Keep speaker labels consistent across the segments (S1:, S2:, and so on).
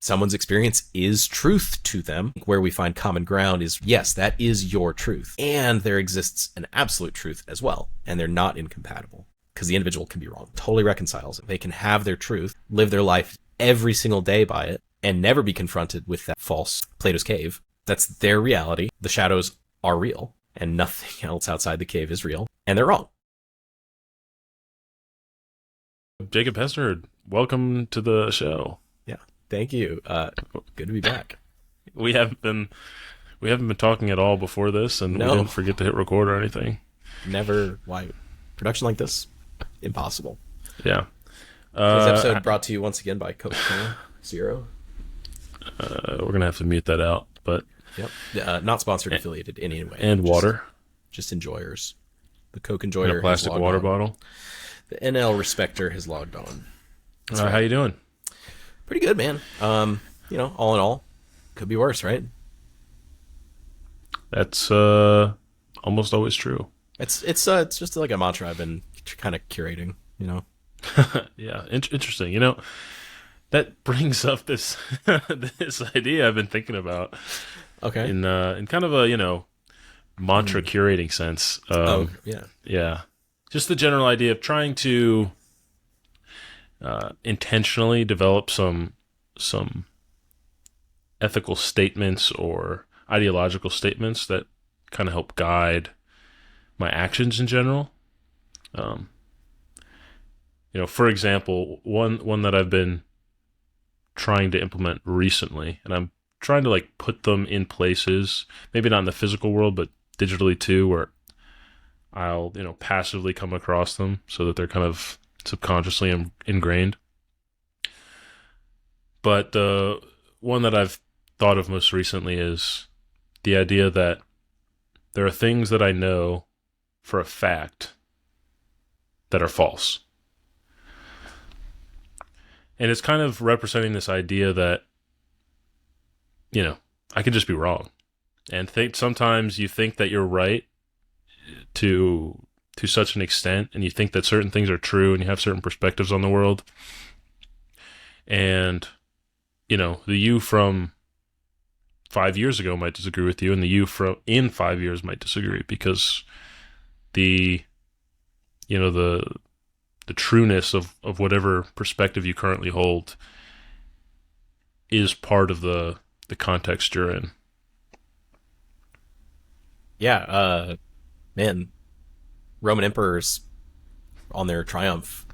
S1: someone's experience is truth to them. Where we find common ground is, yes, that is your truth. And there exists an absolute truth as well. And they're not incompatible because the individual can be wrong. Totally reconciles it. They can have their truth, live their life every single day by it, and never be confronted with that false Plato's cave. That's their reality. The shadows are real, and nothing else outside the cave is real. And they're wrong.
S2: Jacob Hester-Heard, welcome to the show.
S1: Yeah, thank you. Good to be back.
S2: We haven't been talking at all before this, and we didn't forget to hit record or anything.
S1: Never. Why? Production like this? Impossible.
S2: Yeah.
S1: This episode brought to you once again by Coca-Cola Zero.
S2: We're going to have to mute that out, but...
S1: Yep. Not sponsored, affiliated in any way.
S2: And water.
S1: Just enjoyers. The Coke enjoyer.
S2: And a plastic water bottle.
S1: The NL respecter has logged on.
S2: How you doing?
S1: Pretty good, man. All in all, could be worse, right?
S2: That's almost always true.
S1: It's just like a mantra I've been kind of curating,
S2: Yeah, interesting. That brings up this this idea I've been thinking about.
S1: Okay.
S2: In kind of a mantra curating sense. Yeah. Just the general idea of trying to intentionally develop some ethical statements or ideological statements that kind of help guide my actions in general. For example, one that I've been trying to implement recently, and I'm trying to put them in places, maybe not in the physical world, but digitally too, where I'll, passively come across them so that they're kind of subconsciously ingrained. But the one that I've thought of most recently is the idea that there are things that I know for a fact that are false. And it's kind of representing this idea that, I could just be wrong. And sometimes you think that you're right to such an extent, and you think that certain things are true, and you have certain perspectives on the world. And, the you from 5 years ago might disagree with you, and the you in 5 years might disagree, because the trueness of whatever perspective you currently hold is part of the context you're in.
S1: Yeah, man, Roman emperors on their triumph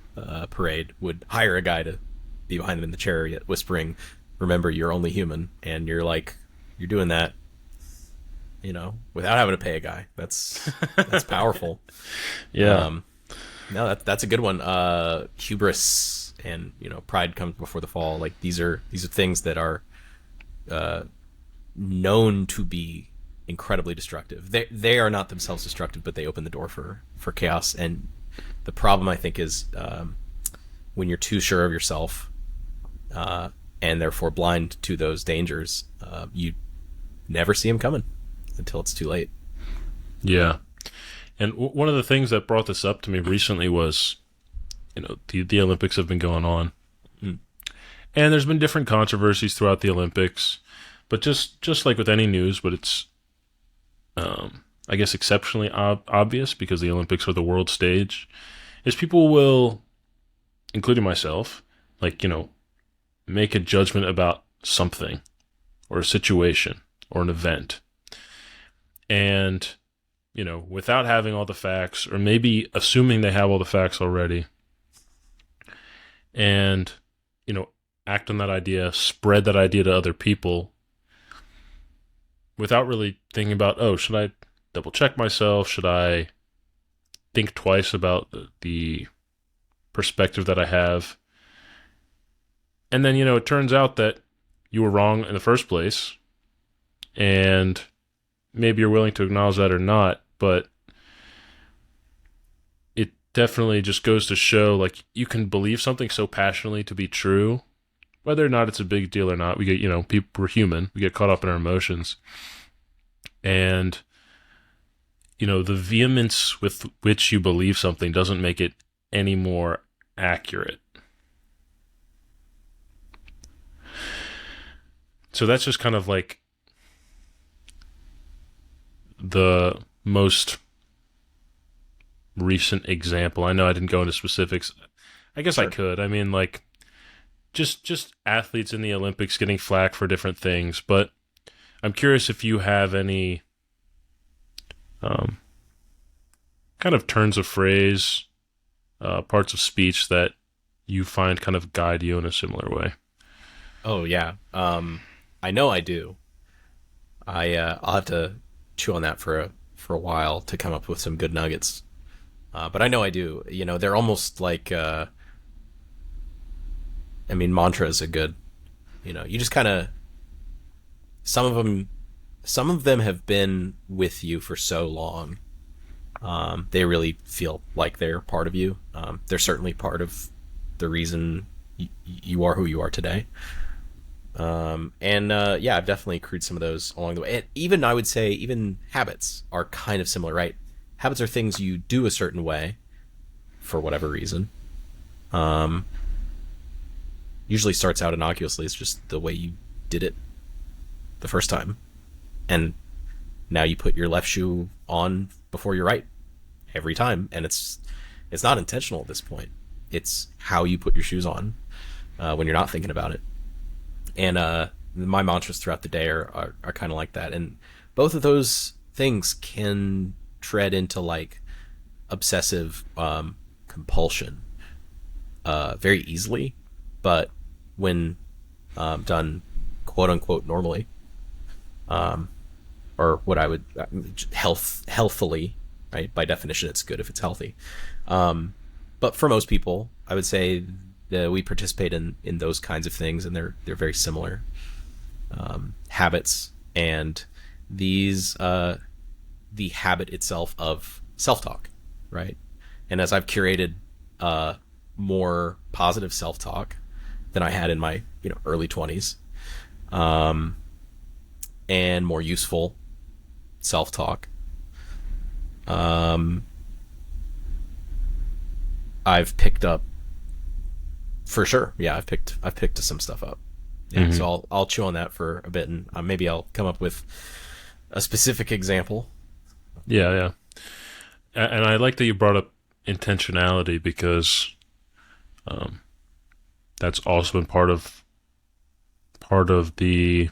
S1: parade would hire a guy to be behind them in the chariot whispering, "Remember, you're only human." And you're doing that, without having to pay a guy. That's powerful.
S2: Yeah.
S1: No, that's a good one. Hubris and pride comes before the fall. These are things that are known to be incredibly destructive. They are not themselves destructive, but they open the door for chaos. And the problem, I think, is when you're too sure of yourself and therefore blind to those dangers, you never see them coming until it's too late.
S2: Yeah. And one of the things that brought this up to me recently was, the Olympics have been going on. Mm. And there's been different controversies throughout the Olympics. But just like with any news, but it's, I guess, exceptionally obvious because the Olympics are the world stage, is people will, including myself, make a judgment about something or a situation or an event. And, without having all the facts, or maybe assuming they have all the facts already, and, act on that idea, spread that idea to other people, without really thinking about, should I double check myself? Should I think twice about the perspective that I have? And then, it turns out that you were wrong in the first place, and maybe you're willing to acknowledge that or not, but it definitely just goes to show, you can believe something so passionately to be true, whether or not it's a big deal or not. We get, we're human. We get caught up in our emotions. And, the vehemence with which you believe something doesn't make it any more accurate. So that's just kind of like the most recent example. I know I didn't go into specifics. I guess I
S1: Sure.
S2: could. I mean, like just athletes in the Olympics getting flack for different things. But I'm curious if you have any um, kind of turns of phrase, parts of speech that you find kind of guide you in a similar way.
S1: Oh yeah. I know I do. I'll have to chew on that for a while to come up with some good nuggets. But I know I do. You know, they're almost like I mean, mantra is a good. You know, you just kind of some of them have been with you for so long. They really feel like they're part of you. They're certainly part of the reason you are who you are today. Yeah, I've definitely accrued some of those along the way. And even I would say even habits are kind of similar, right? Habits are things you do a certain way for whatever reason. Usually starts out innocuously. It's just the way you did it the first time. And now you put your left shoe on before your right every time. And it's not intentional at this point. It's how you put your shoes on when you're not thinking about it. And my mantras throughout the day are kind of like that. And both of those things can tread into like obsessive compulsion very easily. But when done quote unquote normally, or what I would healthfully, right? By definition, it's good if it's healthy. But for most people, I would say that we participate in those kinds of things, and they're very similar habits. And these the habit itself of self-talk, right? And as I've curated more positive self-talk than I had in my early 20s, and more useful self-talk, I've picked up for sure. Yeah, I've picked some stuff up. Yeah,
S2: Mm-hmm.
S1: so I'll chew on that for a bit, and maybe I'll come up with a specific example.
S2: Yeah, yeah. And I like that you brought up intentionality because that's also been part of the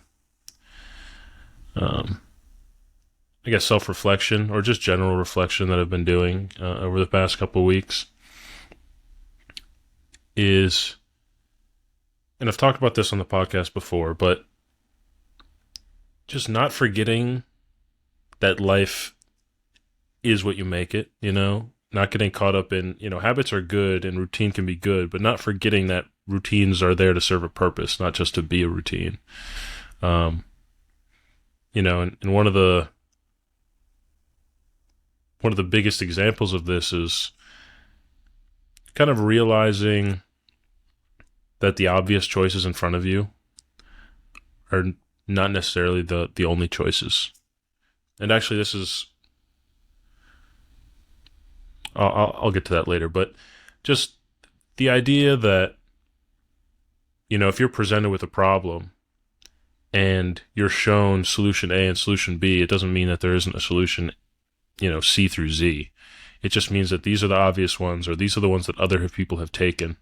S2: I guess self-reflection or just general reflection that I've been doing over the past couple of weeks is, and I've talked about this on the podcast before, but just not forgetting that life is what you make it, not getting caught up in, habits are good and routine can be good, but not forgetting that routines are there to serve a purpose, not just to be a routine. And one of the biggest examples of this is kind of realizing that the obvious choices in front of you are not necessarily the only choices. And actually, this is, I'll get to that later, but just the idea that, if you're presented with a problem and you're shown solution A and solution B, it doesn't mean that there isn't a solution, C through Z. It just means that these are the obvious ones, or these are the ones that other people have taken.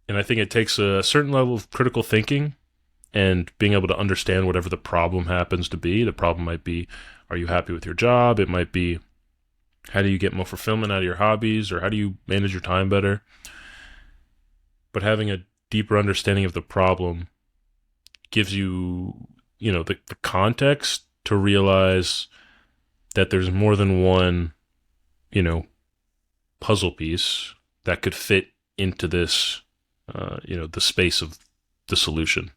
S2: And I think it takes a certain level of critical thinking and being able to understand whatever the problem happens to be. The problem might be, are you happy with your job? It might be, how do you get more fulfillment out of your hobbies, or how do you manage your time better? But having a deeper understanding of the problem gives you, the context to realize that there's more than one, puzzle piece that could fit into this, the space of the solution.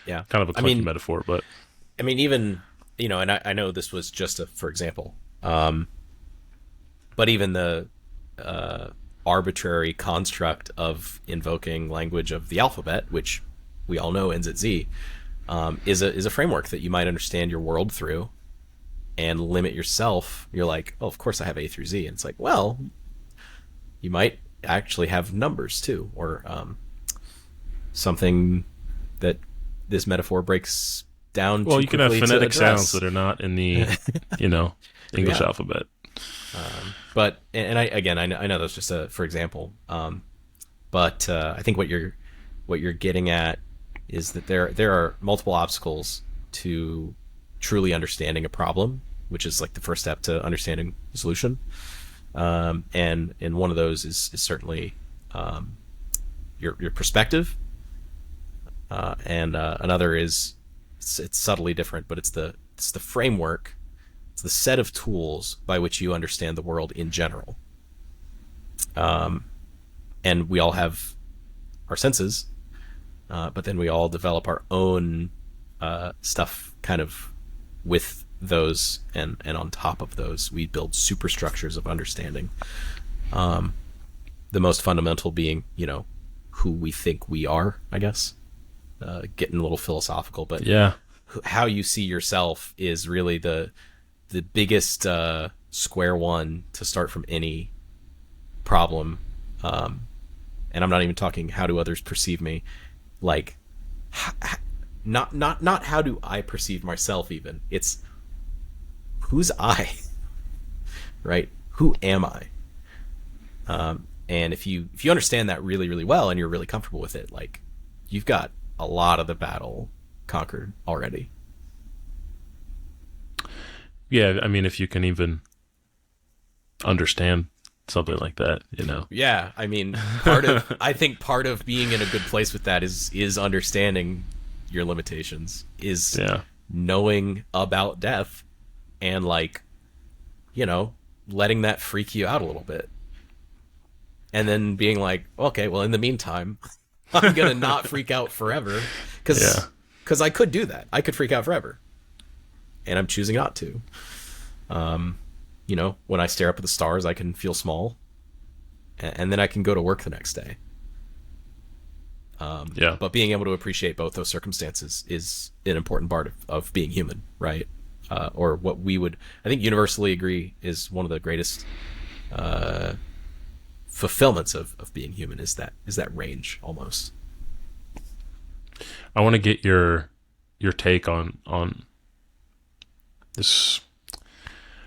S1: Yeah,
S2: Kind of a clunky metaphor, but
S1: I mean, even and I know this was just for example, but even the arbitrary construct of invoking language of the alphabet, which we all know ends at Z, is a framework that you might understand your world through, and limit yourself. You're like, oh, of course I have A through Z, and it's like, well, you might actually have numbers too, or something that this metaphor breaks down.
S2: Well,
S1: too
S2: you can have
S1: quickly
S2: phonetic
S1: to address.
S2: sounds that are not in the, English alphabet.
S1: But I know that's just for example. But I think what you're getting at is that there are multiple obstacles to truly understanding a problem, which is like the first step to understanding the solution. And one of those is certainly your perspective, and another is it's subtly different, but it's the framework, it's the set of tools by which you understand the world in general. And we all have our senses, but then we all develop our own stuff kind of with those, and on top of those we build superstructures of understanding. The most fundamental being, who we think we are, I guess. Getting a little philosophical, but
S2: yeah,
S1: how you see yourself is really the biggest square one to start from any problem. And I'm not even talking how do others perceive me, like not how do I perceive myself, even. It's who's I, right? Who am I? And if you understand that really, really well, and you're really comfortable with it, like, you've got a lot of the battle conquered already.
S2: Yeah, I mean, if you can even understand something like that,
S1: Yeah, I mean, I think part of being in a good place with that is understanding your limitations, is knowing about death, and letting that freak you out a little bit. And then being like, okay, well, in the meantime, I'm going to not freak out forever, because I could do that. I could freak out forever. And I'm choosing not to. When I stare up at the stars, I can feel small, and then I can go to work the next day. But being able to appreciate both those circumstances is an important part of being human, right? Or what we would, I think, universally agree is one of the greatest fulfillments of being human, is that range, almost.
S2: I want to get your take on this,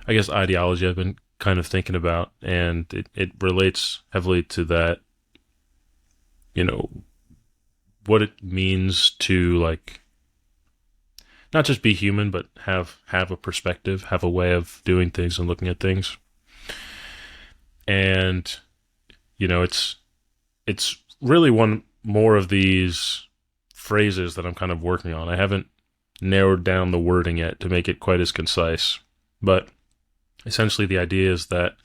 S2: I guess, ideology I've been kind of thinking about, and it relates heavily to that, what it means to, like, not just be human, but have a perspective, have a way of doing things and looking at things. And, it's really one more of these phrases that I'm kind of working on. I haven't narrowed down the wording yet to make it quite as concise, but essentially the idea is that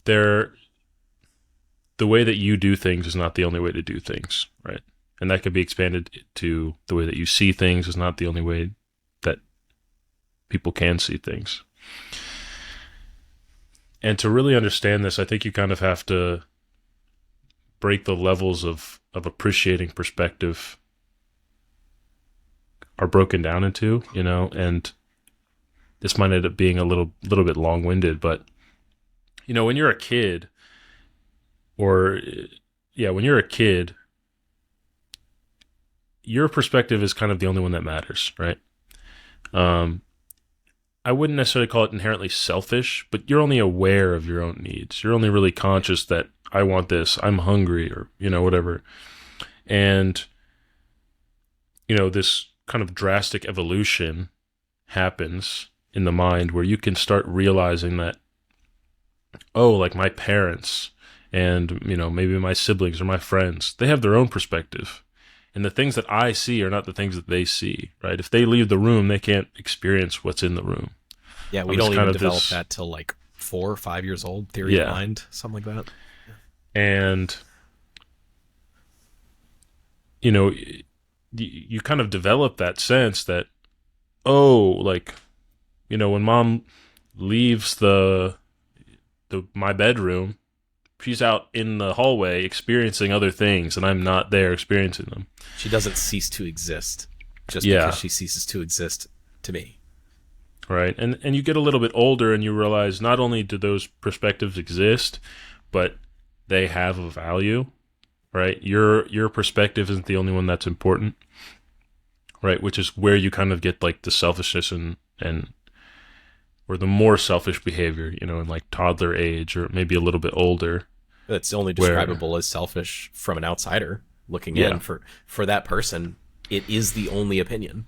S2: the way that you do things is not the only way to do things, right? And that could be expanded to the way that you see things is not the only way that people can see things. And to really understand this, I think you kind of have to break the levels of appreciating perspective are broken down into, and this might end up being a little bit long-winded, but, when you're a kid, when you're a kid, your perspective is kind of the only one that matters, right? I wouldn't necessarily call it inherently selfish, but you're only aware of your own needs. You're only really conscious that I want this, I'm hungry, or, whatever. And, this kind of drastic evolution happens in the mind where you can start realizing that, like my parents and, maybe my siblings or my friends, they have their own perspective. And the things that I see are not the things that they see, right? If they leave the room, they can't experience what's in the room.
S1: Yeah, we don't even develop that till like 4 or 5 years old, theory of mind, something like that.
S2: And, you kind of develop that sense that, when mom leaves my bedroom, she's out in the hallway experiencing other things, and I'm not there experiencing them.
S1: She doesn't cease to exist just because she ceases to exist to me.
S2: Right. And you get a little bit older and you realize not only do those perspectives exist, but they have a value. right? Your perspective isn't the only one that's important, right? Which is where you kind of get like the selfishness and or the more selfish behavior, in like toddler age or maybe a little bit older.
S1: That's only
S2: Where-
S1: describable as selfish from an outsider looking
S2: Yeah.
S1: in. For that person, it is the only opinion.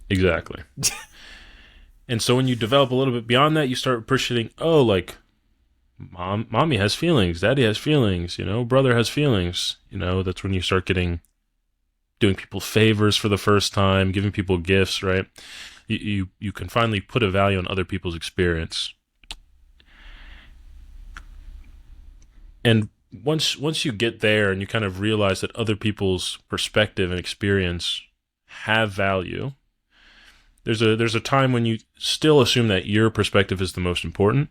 S2: Exactly. And so when you develop a little bit beyond that, you start appreciating, oh, like mommy has feelings, daddy has feelings, brother has feelings. That's when you start doing people favors for the first time, giving people gifts, right? You can finally put a value on other people's experience. And once you get there and you kind of realize that other people's perspective and experience have value, there's a time when you still assume that your perspective is the most important.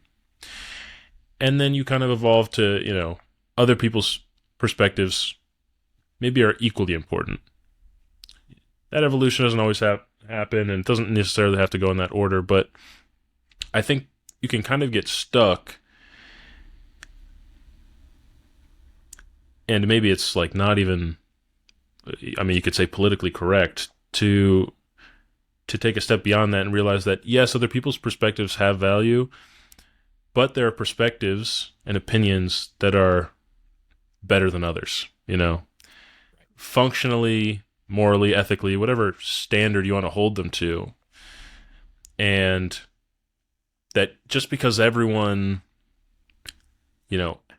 S2: And then you kind of evolve to, other people's perspectives maybe are equally important. That evolution doesn't always happen, and it doesn't necessarily have to go in that order, but I think you can kind of get stuck, and maybe it's like not even, you could say politically correct, to take a step beyond that and realize that, yes, other people's perspectives have value, but there are perspectives and opinions that are better than others, functionally, morally, ethically, whatever standard you want to hold them to. And that just because everyone,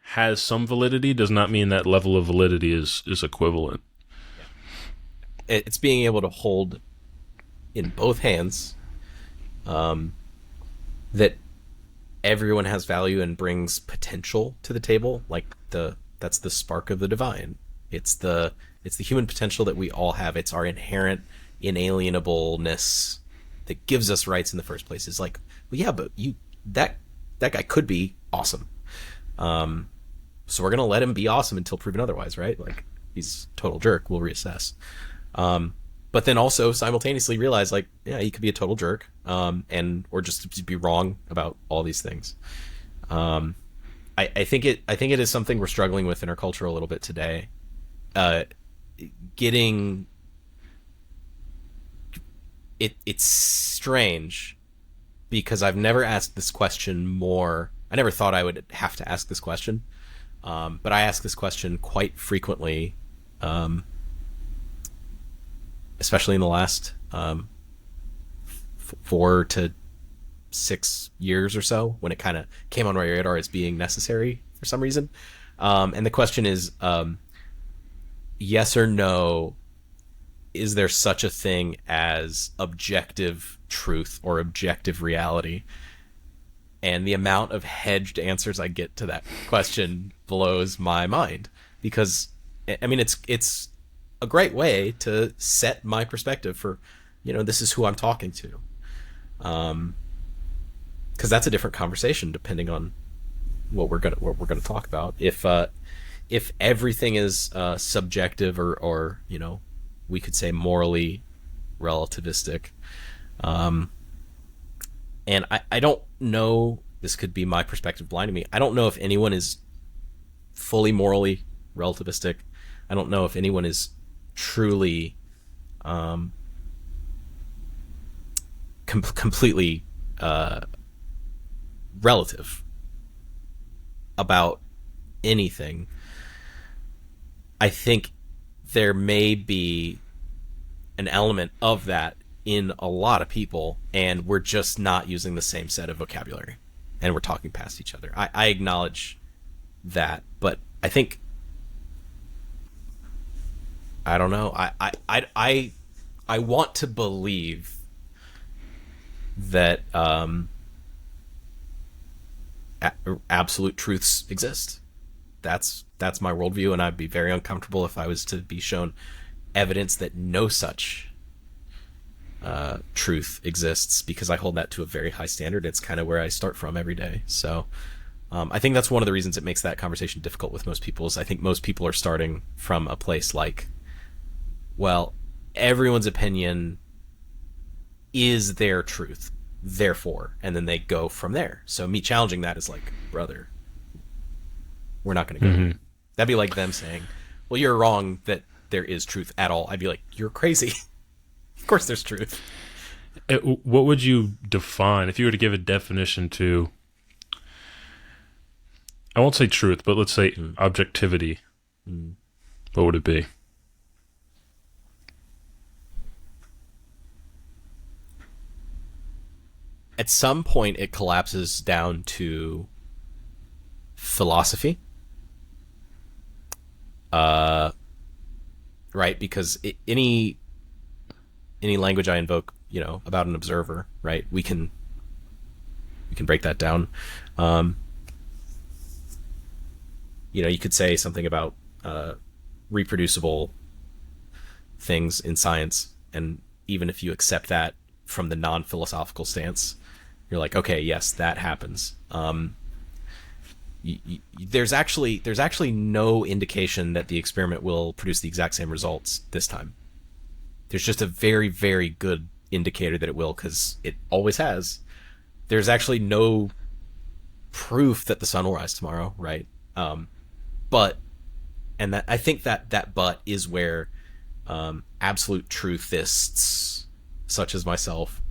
S2: has some validity does not mean that level of validity is equivalent.
S1: It's being able to hold in both hands that everyone has value and brings potential to the table. Like that's the spark of the divine. It's the human potential that we all have. It's our inherent inalienableness that gives us rights in the first place. It's like, well, yeah, but that guy could be awesome. So we're gonna let him be awesome until proven otherwise, right? Like, he's a total jerk, we'll reassess. But then also simultaneously realize, like, yeah, he could be a total jerk, or just to be wrong about all these things. I think it is something we're struggling with in our culture a little bit today. It's strange because I've never asked this question more. I never thought I would have to ask this question, but I ask this question quite frequently, especially in the last 4 to 6 years or so, when it kind of came on my radar as being necessary for some reason. And the question is, yes or no, is there such a thing as objective truth or objective reality? And the amount of hedged answers I get to that question blows my mind, because it's a great way to set my perspective for, this is who I'm talking to. Because that's a different conversation depending on what we're gonna talk about. If everything is subjective or we could say morally relativistic, and I don't know, this could be my perspective blinding me. I don't know if anyone is fully morally relativistic. I don't know if anyone is truly completely relative about anything. I think there may be an element of that in a lot of people, and we're just not using the same set of vocabulary, and we're talking past each other. I acknowledge that, but I think, I don't know. I want to believe that absolute truths exist. That's my worldview, and I'd be very uncomfortable if I was to be shown evidence that no such truth exists, because I hold that to a very high standard. It's kind of where I start from every day. So I think that's one of the reasons it makes that conversation difficult with most people, is I think most people are starting from a place like, well, everyone's opinion is their truth, therefore, and then they go from there. So me challenging that is like, brother, we're not going to go. Mm-hmm. That'd be like them saying, well, you're wrong that there is truth at all, I'd be like, you're crazy. Of course there's truth.
S2: What would you define, if you were to give a definition to, I won't say truth, but let's say objectivity, what would it be?
S1: At some point, it collapses down to philosophy. Right? Because any language I invoke, about an observer, right? We can break that down. You could say something about reproducible things in science, and even if you accept that from the non-philosophical stance, you're like, okay, yes, that happens. There's actually no indication that the experiment will produce the exact same results this time. There's just a very, very good indicator that it will, because it always has. There's actually no proof that the sun will rise tomorrow, right? But I think that but is where absolute truthists such as myself,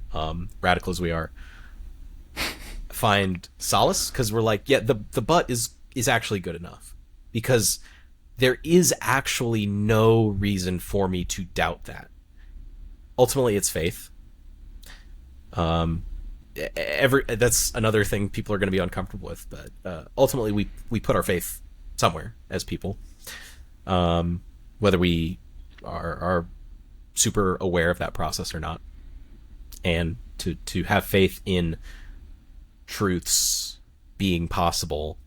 S1: radical as we are, find solace, because we're like, yeah, the but is actually good enough, because there is actually no reason for me to doubt that. Ultimately, it's faith. That's another thing people are going to be uncomfortable with, but ultimately we put our faith somewhere as people, whether we are super aware of that process or not. And to have faith in truths being possible,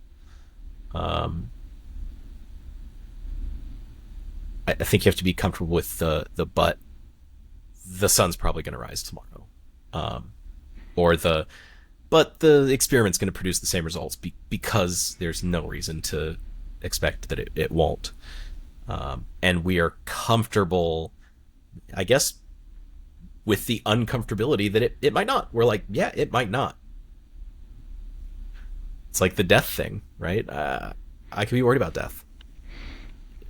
S1: I think you have to be comfortable with the but the sun's probably going to rise tomorrow, but the experiment's going to produce the same results because there's no reason to expect that it won't, and we are comfortable, I guess, with the uncomfortability that it might not. We're like, yeah, it might not. It's like the death thing, right? I could be worried about death.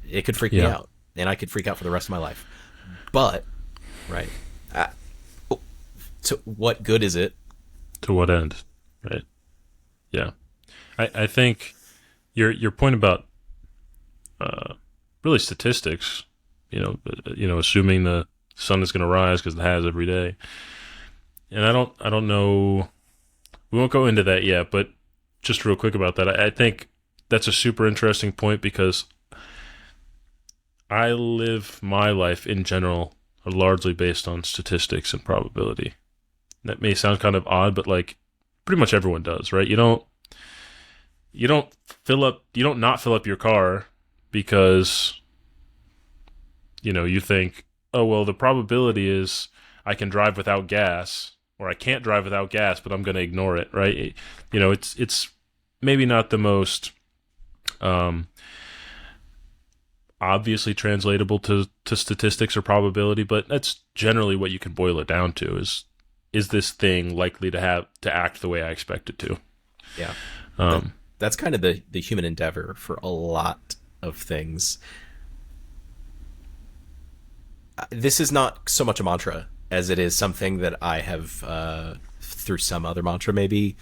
S1: It could freak me out, and I could freak out for the rest of my life. But, right, to what good is it?
S2: To what end, right? Yeah. I think your point about really statistics, assuming the sun is going to rise because it has every day. And I don't know, we won't go into that yet, but just real quick about that, I think that's a super interesting point, because I live my life in general largely based on statistics and probability. That may sound kind of odd, but like pretty much everyone does, right? You don't not fill up your car because you think, oh, well, the probability is I can drive without gas, or I can't drive without gas, but I'm going to ignore it, right? It's maybe not the most obviously translatable to statistics or probability, but that's generally what you can boil it down to, is this thing likely to act the way I expect it to?
S1: Yeah. That's kind of the human endeavor for a lot of things. This is not so much a mantra as it is something that I have, through some other mantra maybe,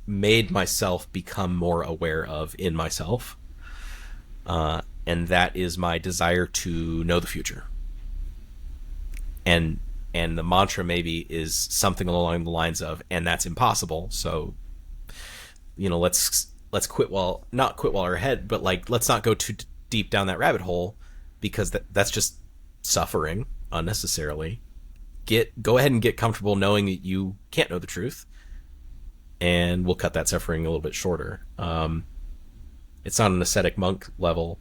S1: made myself become more aware of in myself. And that is my desire to know the future. And the mantra maybe is something along the lines of, and that's impossible. So, let's not quit while we're ahead, but like, let's not go too deep down that rabbit hole, because that's just suffering unnecessarily. Go ahead and get comfortable knowing that you can't know the truth, and we'll cut that suffering a little bit shorter. It's not an ascetic monk level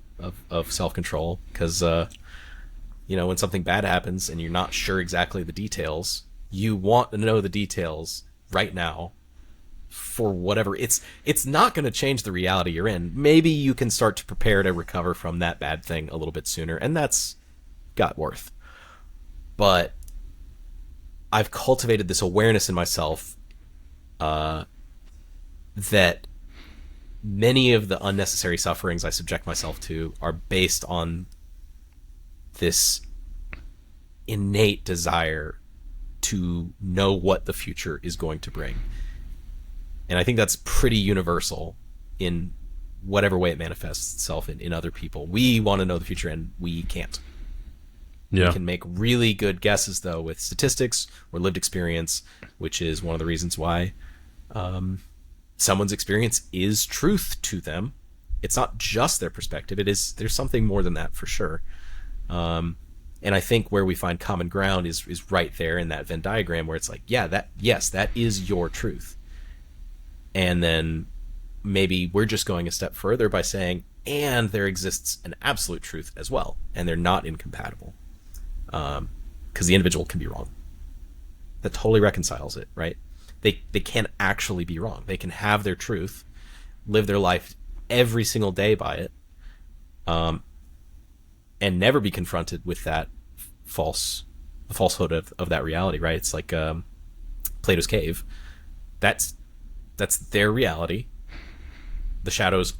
S1: of self-control, because when something bad happens and you're not sure exactly the details, you want to know the details right now for whatever. It's not going to change the reality you're in. Maybe you can start to prepare to recover from that bad thing a little bit sooner, and that's got worth. But I've cultivated this awareness in myself that many of the unnecessary sufferings I subject myself to are based on this innate desire to know what the future is going to bring. And I think that's pretty universal in whatever way it manifests itself in other people. We want to know the future and we can't.
S2: Yeah.
S1: We can make really good guesses, though, with statistics or lived experience, which is one of the reasons why someone's experience is truth to them. It's not just their perspective. There's something more than that for sure. And I think where we find common ground is right there in that Venn diagram where it's like, that is your truth. And then maybe we're just going a step further by saying, and there exists an absolute truth as well, and they're not incompatible. Because the individual can be wrong. That totally reconciles it, right? They can't actually be wrong. They can have their truth, live their life every single day by it, and never be confronted with that falsehood of that reality, right? It's like Plato's cave. That's their reality. The shadows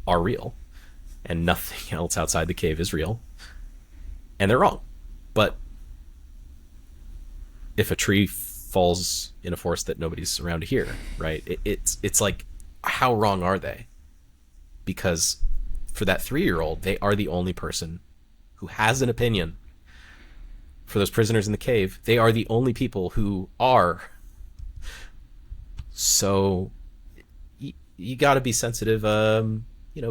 S1: are real, and nothing else outside the cave is real, and they're wrong. But if a tree falls in a forest that nobody's around to hear, right? It's like, how wrong are they? Because for that 3-year-old, they are the only person who has an opinion. For those prisoners in the cave, they are the only people who are. So you got to be sensitive,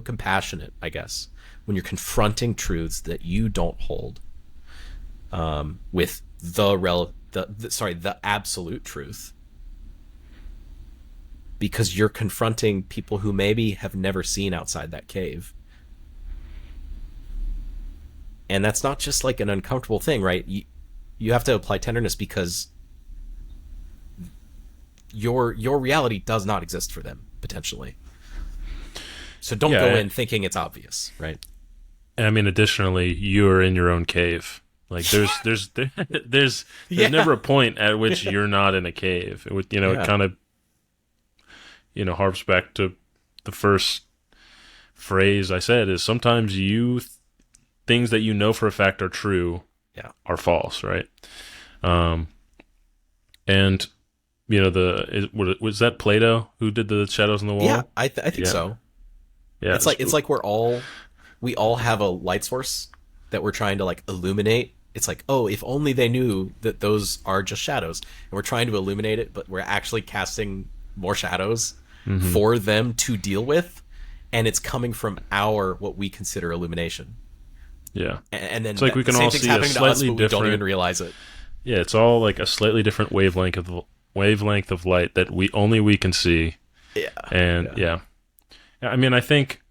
S1: compassionate, I guess, when you're confronting truths that you don't hold. With the absolute truth, because you're confronting people who maybe have never seen outside that cave, and that's not just like an uncomfortable thing, right? You have to apply tenderness because your reality does not exist for them potentially. So don't go in thinking it's obvious, right?
S2: And I mean, additionally, you're in your own cave. Like there's never a point at which you're not in a cave. It kind of, harps back to the first phrase I said is sometimes things that you know for a fact are true are false, right? And was that Plato who did the shadows on the wall?
S1: Yeah, I think so. Yeah, it's like we all have a light source that we're trying to like illuminate. It's like, oh, if only they knew that those are just shadows, and we're trying to illuminate it, but we're actually casting more shadows for them to deal with, and it's coming from what we consider illumination.
S2: Yeah,
S1: and then
S2: it's like we can all see a slightly different. We don't even
S1: realize it.
S2: Yeah, it's all like a slightly different wavelength of light that we can see.
S1: Yeah,
S2: and yeah. I mean, I think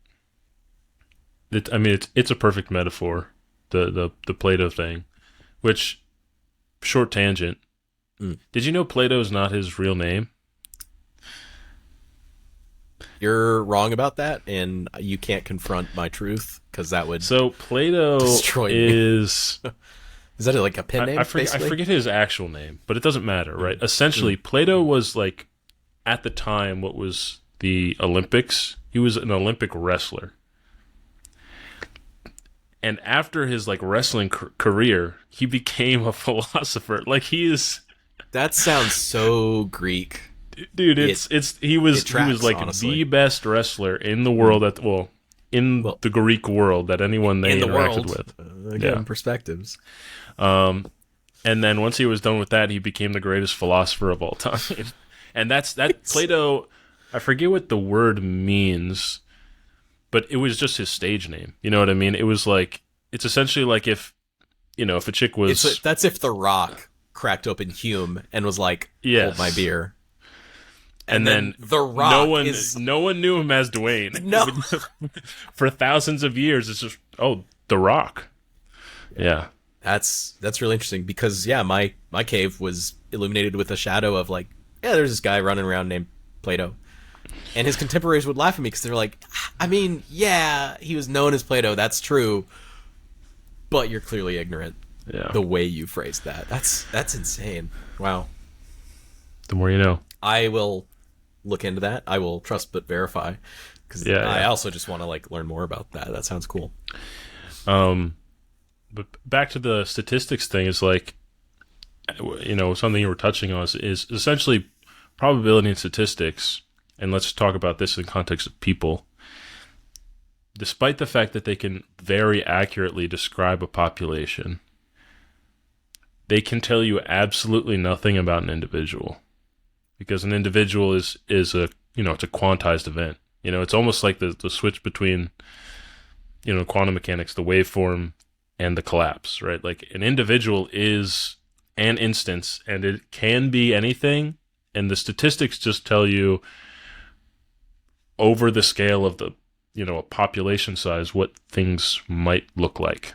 S2: that it's a perfect metaphor, the Plato thing, which short tangent. Did you know Plato is not his real name?
S1: You're wrong about that, and you can't confront my truth because that would
S2: Plato
S1: destroy me.
S2: Is
S1: that like a pen name?
S2: I forget his actual name, but it doesn't matter, right? Essentially, Plato was like at the time what was the Olympics. He was an Olympic wrestler. And after his like wrestling career, he became a philosopher. Like
S1: that sounds so Greek.
S2: Dude, he was like
S1: honestly.
S2: The best wrestler in the world the Greek world that anyone they interacted with.
S1: Again, perspectives.
S2: And then once he was done with that, he became the greatest philosopher of all time. And that Plato, I forget what the word means, but it was just his stage name. You know what I mean? It was like, it's essentially like if a chick was...
S1: That's if The Rock cracked open Hume and was like, hold my beer. And then The Rock
S2: no one knew him as Dwayne.
S1: No.
S2: For thousands of years, it's just, The Rock. Yeah.
S1: That's really interesting because, my cave was illuminated with a shadow of like, there's this guy running around named Plato. And his contemporaries would laugh at me because they're like, I mean, he was known as Plato. That's true. But you're clearly ignorant.
S2: Yeah.
S1: The way you phrased that. That's insane. Wow.
S2: The more you know.
S1: I will look into that. I will trust but verify. because
S2: Yeah,
S1: I
S2: yeah.
S1: also just want to like learn more about that. That sounds cool.
S2: But back to the statistics thing is like, something you were touching on is essentially probability and statistics. And let's talk about this in context of people. Despite the fact that they can very accurately describe a population, they can tell you absolutely nothing about an individual, because an individual is a, it's a quantized event. It's almost like the switch between, quantum mechanics, the waveform and the collapse, right? Like an individual is an instance, and it can be anything, and the statistics just tell you over the scale of the, a population size, what things might look like.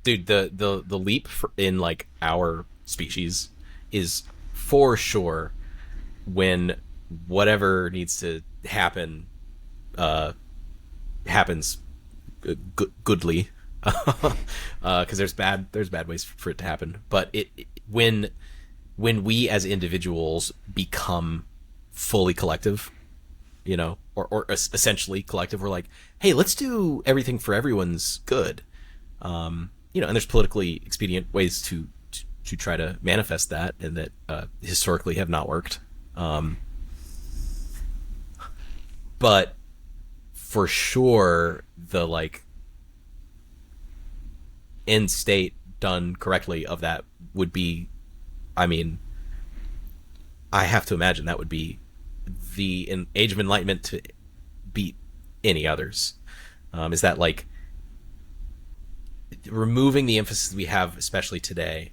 S1: Dude, the leap in like our species is for sure when whatever needs to happen happens goodly, because there's bad ways for it to happen. But when we as individuals become fully collective, or essentially collective, we're like, hey, let's do everything for everyone's good. And there's politically expedient ways to try to manifest that, and that historically have not worked. But for sure, the like end state done correctly of that would be, I mean, I have to imagine that would be the Age of Enlightenment to beat any others. Is that like removing the emphasis we have, especially today,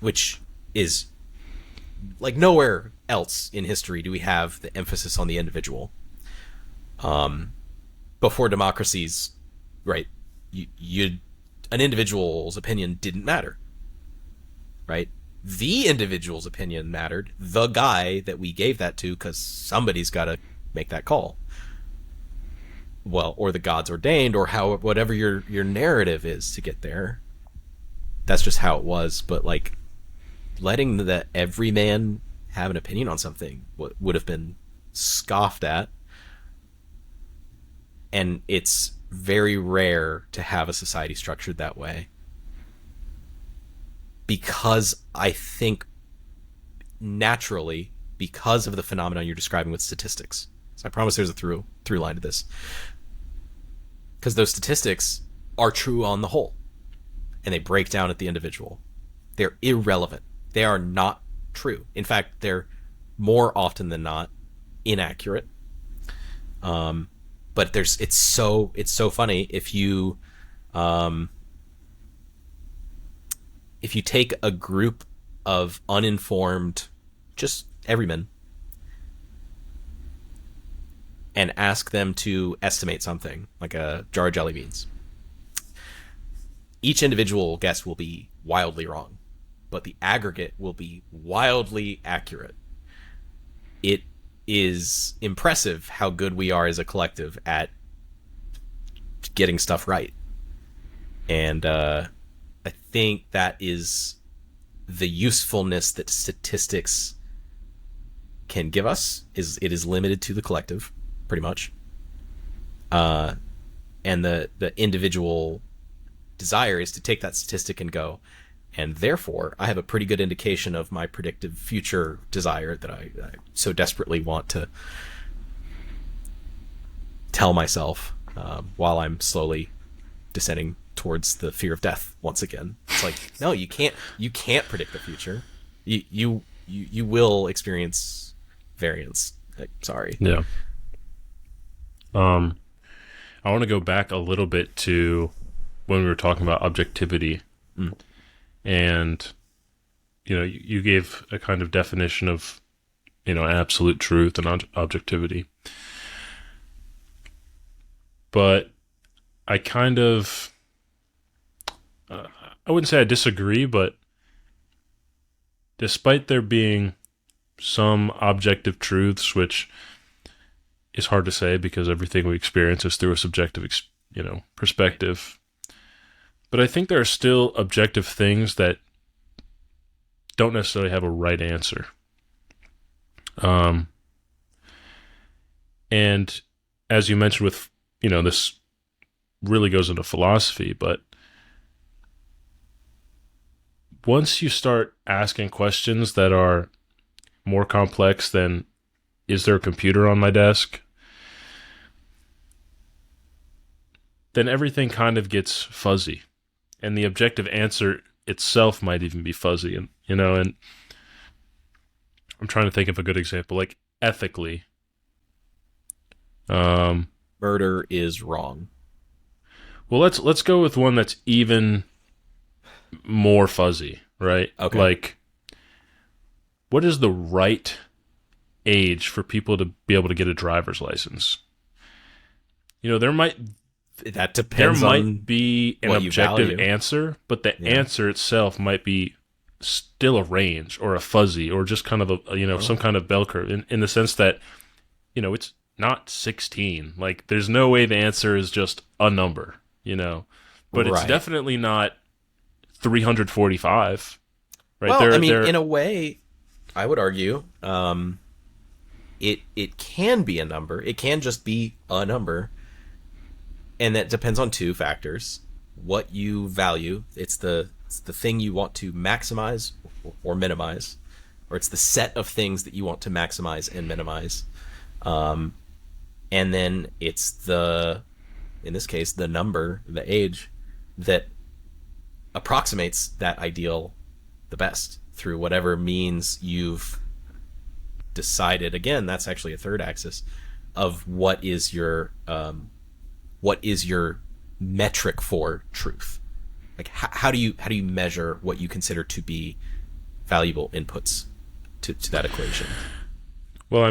S1: which is like nowhere else in history do we have the emphasis on the individual. Before democracies, right? An individual's opinion didn't matter, right? The individual's opinion mattered. The guy that we gave that to, because somebody's got to make that call. Well, or the gods ordained, or whatever your narrative is to get there. That's just how it was. But like letting the everyman have an opinion on something would have been scoffed at. And it's very rare to have a society structured that way, because I think naturally, because of the phenomenon you're describing with statistics. So I promise there's a through line to this, because those statistics are true on the whole, and they break down at the individual. They're irrelevant. They are not true. In fact, they're more often than not inaccurate. But it's so funny if you take a group of uninformed, just everymen, and ask them to estimate something like a jar of jelly beans. Each individual guess will be wildly wrong, but the aggregate will be wildly accurate. It is impressive how good we are as a collective at getting stuff right. And I think that is the usefulness that statistics can give us. It is limited to the collective, pretty much. And the individual desire is to take that statistic and go, and therefore I have a pretty good indication of my predictive future desire that I so desperately want to tell myself, while I'm slowly descending towards the fear of death once again. It's like, no, you can't predict the future. You will experience variance. Like, sorry.
S2: Yeah. I want to go back a little bit to when we were talking about objectivity. And, you gave a kind of definition of, absolute truth and objectivity. But I kind of, I wouldn't say I disagree, but despite there being some objective truths, which is hard to say because everything we experience is through a subjective, perspective. But I think there are still objective things that don't necessarily have a right answer. And as you mentioned with, this really goes into philosophy, but once you start asking questions that are more complex than, is there a computer on my desk? Then everything kind of gets fuzzy. And the objective answer itself might even be fuzzy. And and I'm trying to think of a good example, like ethically.
S1: Murder is wrong.
S2: Well, let's go with one that's even more fuzzy, right?
S1: Okay.
S2: Like, what is the right age for people to be able to get a driver's license?
S1: That depends
S2: there
S1: on
S2: might be an
S1: what you
S2: objective
S1: value.
S2: answer, but the answer itself might be still a range or a fuzzy or just kind of some kind of bell curve in the sense that, it's not 16. Like, there's no way the answer is just a number, but it's
S1: Right.
S2: definitely not 345. Right.
S1: Well, in a way, I would argue, it can be a number. It can just be a number. And that depends on two factors: what you value. It's the thing you want to maximize or minimize, or it's the set of things that you want to maximize and minimize. And then it's in this case, the number, the age that approximates that ideal the best through whatever means you've decided. Again, that's actually a third axis of what is your metric for truth. Like, how do you measure what you consider to be valuable inputs to that equation?
S2: Well,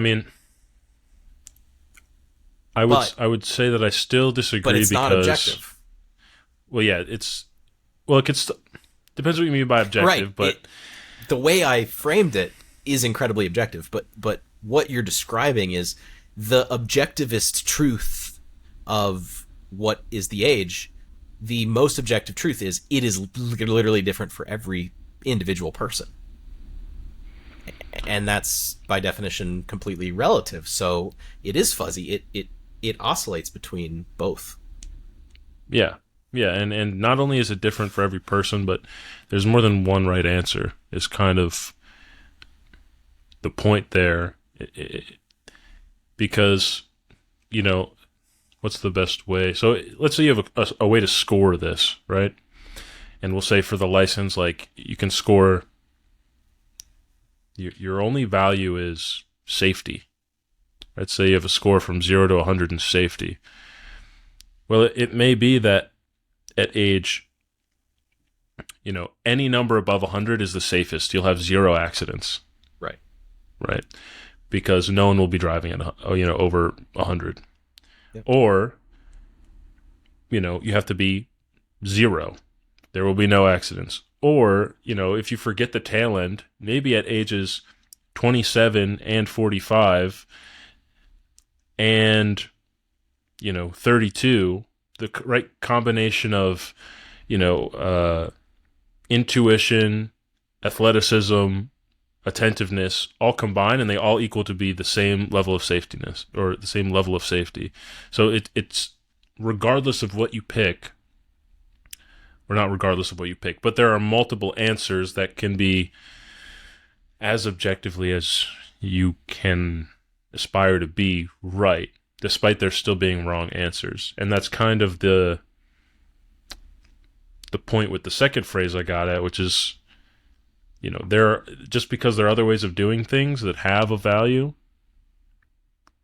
S2: I would say that I still disagree,
S1: but it's
S2: because
S1: not objective.
S2: Well, yeah, it depends what you mean by objective,
S1: Right.
S2: but
S1: The way I framed it is incredibly objective, but what you're describing is the objectivist truth of what is the age. The most objective truth is it is literally different for every individual person. And that's by definition completely relative. So it is fuzzy. It oscillates between both.
S2: yeah, and not only is it different for every person, but there's more than one right answer. Is kind of the point there, because what's the best way? So let's say you have a way to score this, right? And we'll say for the license, like, you can score. Your only value is safety. Let's say you have a score from 0 to 100 in safety. Well, it may be that at age, any number above 100 is the safest. You'll have 0 accidents. Right. Because no one will be driving at, over 100. Yep. Or, you have to be 0. There will be no accidents. Or, if you forget the tail end, maybe at ages 27 and 45 and, 32, the right combination of, intuition, athleticism, attentiveness, all combine, and they all equal to be the same level of safetyness, or the same level of safety. So it's regardless of what you pick, or not regardless of what you pick, but there are multiple answers that can be as objectively as you can aspire to be right, despite there still being wrong answers. And that's kind of the point with the second phrase I got at, which is, just because there are other ways of doing things that have a value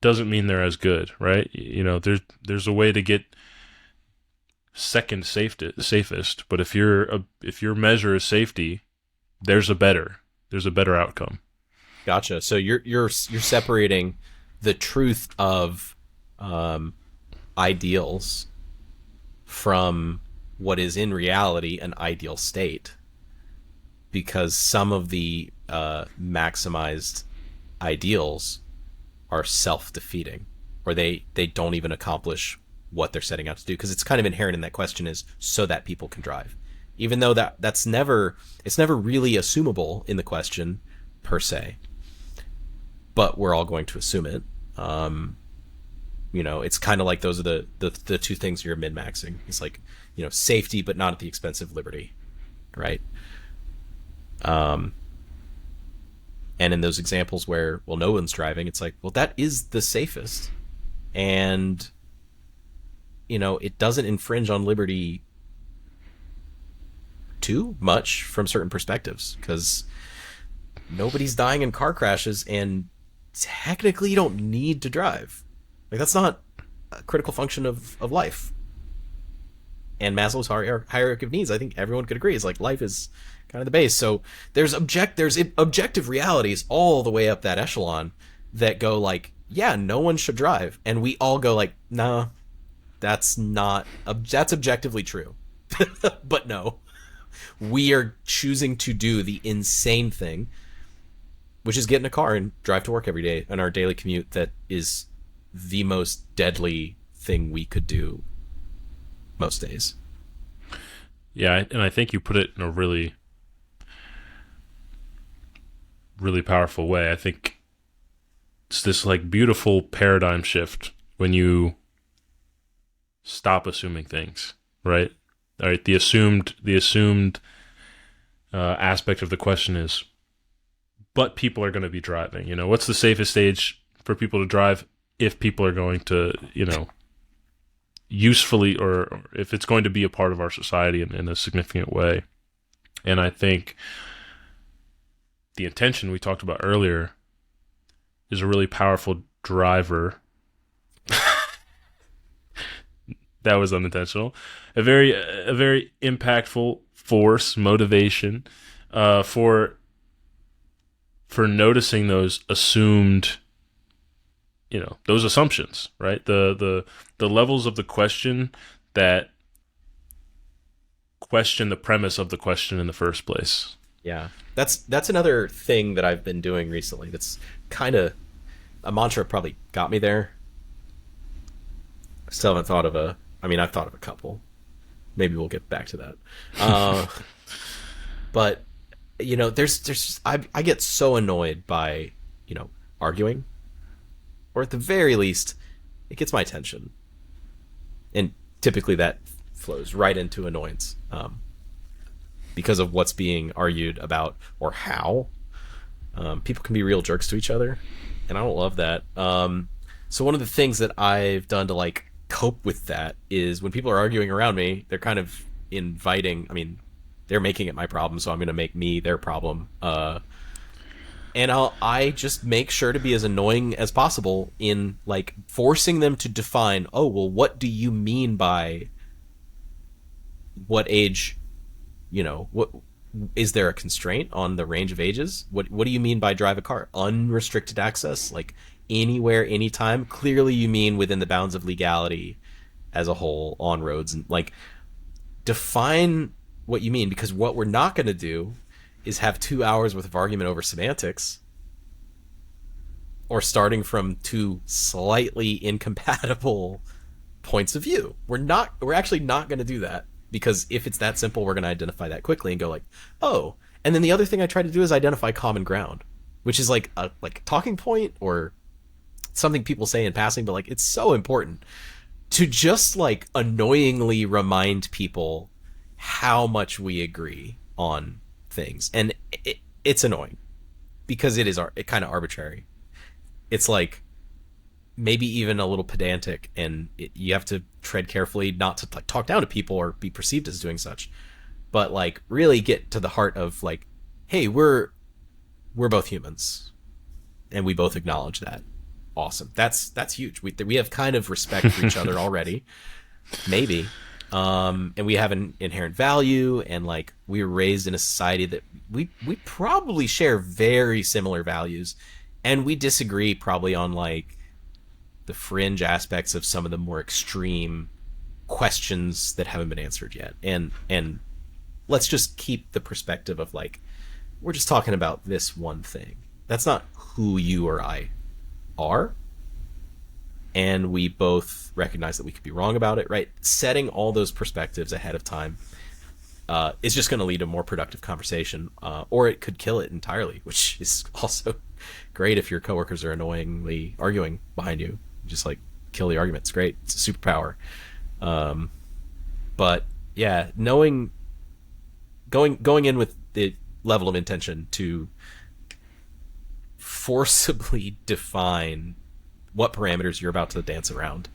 S2: doesn't mean they're as good, right? There's a way to get second safest, but if your measure is safety, there's a better outcome.
S1: Gotcha. So you're separating the truth of ideals from what is in reality an ideal state, because some of the maximized ideals are self-defeating, or they don't even accomplish what they're setting out to do, because it's kind of inherent in that question is so that people can drive, even though it's never really assumable in the question per se, but we're all going to assume it. It's kind of like those are the two things you're min-maxing. It's like, safety, but not at the expense of liberty, right? And in those examples where, well, no one's driving, it's like, well, that is the safest. And, it doesn't infringe on liberty too much from certain perspectives, because nobody's dying in car crashes, and technically you don't need to drive. Like, that's not a critical function of life. And Maslow's hierarchy of needs, I think everyone could agree, is like life is kind of the base. So there's objective realities all the way up that echelon that go like, yeah, no one should drive, and we all go like, nah, that's objectively true. But no, we are choosing to do the insane thing, which is get in a car and drive to work every day on our daily commute. That is the most deadly thing we could do most days.
S2: Yeah, and I think you put it in a really, really powerful way. I think it's this like beautiful paradigm shift when you stop assuming things, right? All right, the assumed aspect of the question is, but people are going to be driving. What's the safest stage for people to drive if people are going to, usefully, or if it's going to be a part of our society in a significant way. And I think the intention we talked about earlier is a really powerful driver. That was unintentional. A very impactful force, motivation, for noticing those assumed, those assumptions, right? The levels of the question that question the premise of the question in the first place.
S1: Yeah, that's another thing that I've been doing recently. That's kind of a mantra. Probably got me there. I still haven't thought of I've thought of a couple. Maybe we'll get back to that. But I get so annoyed by arguing, or at the very least, it gets my attention, and typically that flows right into annoyance, because of what's being argued about or how. People can be real jerks to each other, and I don't love that. So one of the things that I've done to like cope with that is when people are arguing around me, they're kind of inviting. They're making it my problem, so I'm going to make me their problem. And I just make sure to be as annoying as possible in like forcing them to define, oh, well, what do you mean by what age, what is there a constraint on the range of ages? What do you mean by drive a car? Unrestricted access, like anywhere, anytime? Clearly you mean within the bounds of legality as a whole on roads, and like define what you mean, because what we're not going to do is have 2 hours worth of argument over semantics, or starting from two slightly incompatible points of view. We're actually not going to do that, because if it's that simple, we're going to identify that quickly and go like, oh. And then the other thing I try to do is identify common ground, which is like a talking point or something people say in passing, but like it's so important to just like annoyingly remind people how much we agree on things. And it's annoying because it is kind of arbitrary. It's like maybe even a little pedantic, and you have to tread carefully not to like talk down to people or be perceived as doing such, but like really get to the heart of like, hey, we're both humans and we both acknowledge that. Awesome. That's huge. We have kind of respect for each other already, maybe. And we have an inherent value, and like we were raised in a society that we probably share very similar values, and we disagree probably on like the fringe aspects of some of the more extreme questions that haven't been answered yet. And let's just keep the perspective of like, we're just talking about this one thing. That's not who you or I are. And we both recognize that we could be wrong about it, right? Setting all those perspectives ahead of time is just going to lead to more productive conversation, or it could kill it entirely, which is also great if your coworkers are annoyingly arguing behind you. Just like kill the argument. It's great. It's a superpower. But yeah, going in with the level of intention to forcibly define what parameters you're about to dance around.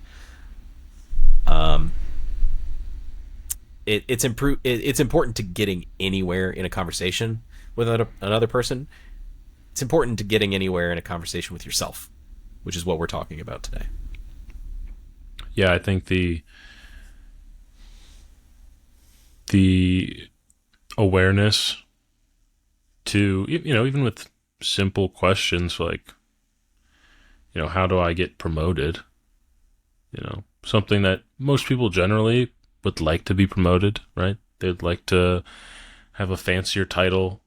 S1: It's important to getting anywhere in a conversation with another person. It's important to getting anywhere in a conversation with yourself, which is what we're talking about today.
S2: Yeah, I think the awareness to, even with simple questions like, how do I get promoted? Something that most people generally would like to be promoted, right? They'd like to have a fancier title,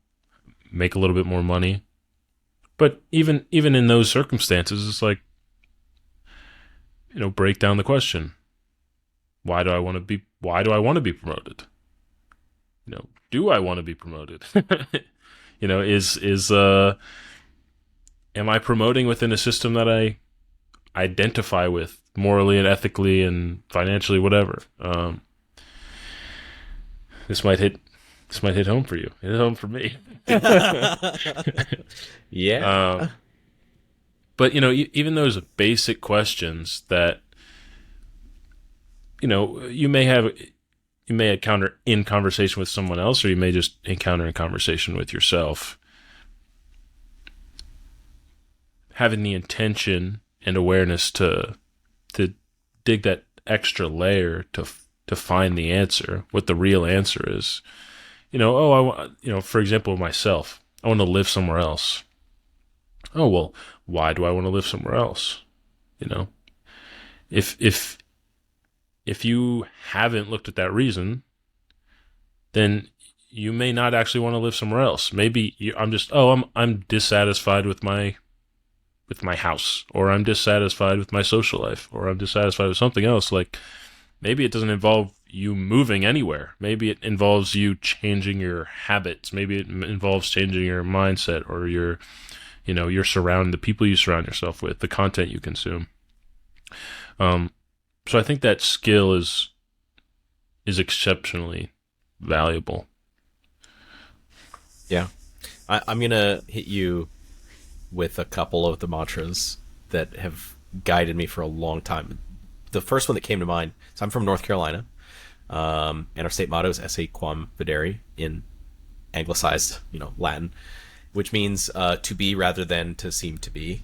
S2: make a little bit more money. But even in those circumstances, it's like, break down the question. Why do I want to be promoted? Do I want to be promoted? Am I promoting within a system that I identify with morally and ethically and financially, whatever? This might hit home for you. It hit home for me.
S1: Yeah.
S2: But even those basic questions that you may encounter in conversation with someone else, or you may just encounter in conversation with yourself. Having the intention and awareness to dig that extra layer to find the answer, what the real answer is. For example, myself, I want to live somewhere else. Oh, well, why do I want to live somewhere else? If you haven't looked at that reason, then you may not actually want to live somewhere else. Maybe I'm dissatisfied with my house, or I'm dissatisfied with my social life, or I'm dissatisfied with something else. Like, maybe it doesn't involve you moving anywhere. Maybe it involves you changing your habits. Maybe it involves changing your mindset, or the people you surround yourself with, the content you consume. So I think that skill is exceptionally valuable.
S1: Yeah. I'm going to hit you with a couple of the mantras that have guided me for a long time. The first one that came to mind, so I'm from North Carolina, and our state motto is Esse Quam Videri, in anglicized, Latin, which means to be rather than to seem to be.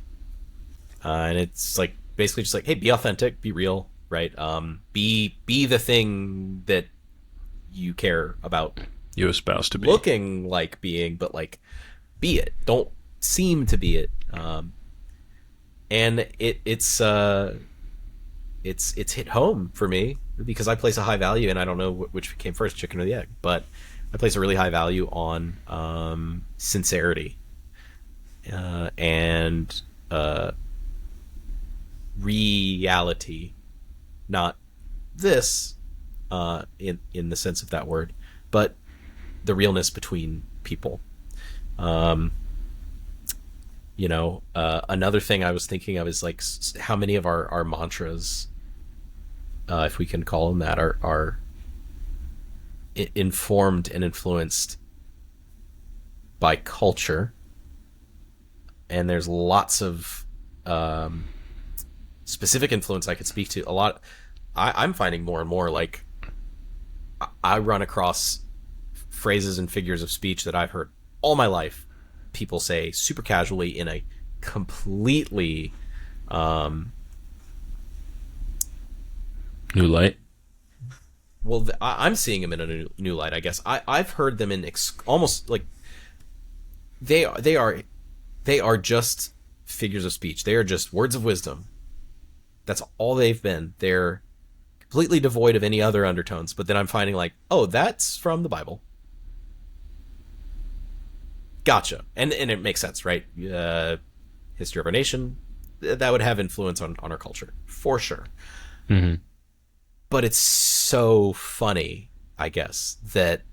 S1: And it's like basically just like, hey, be authentic, be real, right? Be the thing that you care about.
S2: You espouse to be.
S1: Looking like being, but like, be it. Don't seem to be it. And it's hit home for me because I place a high value, and I don't know which came first, chicken or the egg, but I place a really high value on sincerity and reality, not this in the sense of that word, but the realness between people. Another thing I was thinking of is like how many of our mantras, if we can call them that, are informed and influenced by culture. And there's lots of specific influence I could speak to. A lot. I'm finding more and more like I run across phrases and figures of speech that I've heard all my life. People say super casually in a completely
S2: new light.
S1: Well, I'm seeing them in a new light, I guess. I've heard them in almost like they are just figures of speech. They are just words of wisdom. That's all they've been. They're completely devoid of any other undertones. But then I'm finding like, oh, that's from the Bible. Gotcha. And it makes sense, right? History of our nation, that would have influence on our culture, for sure.
S2: Mm-hmm.
S1: But it's so funny, I guess, that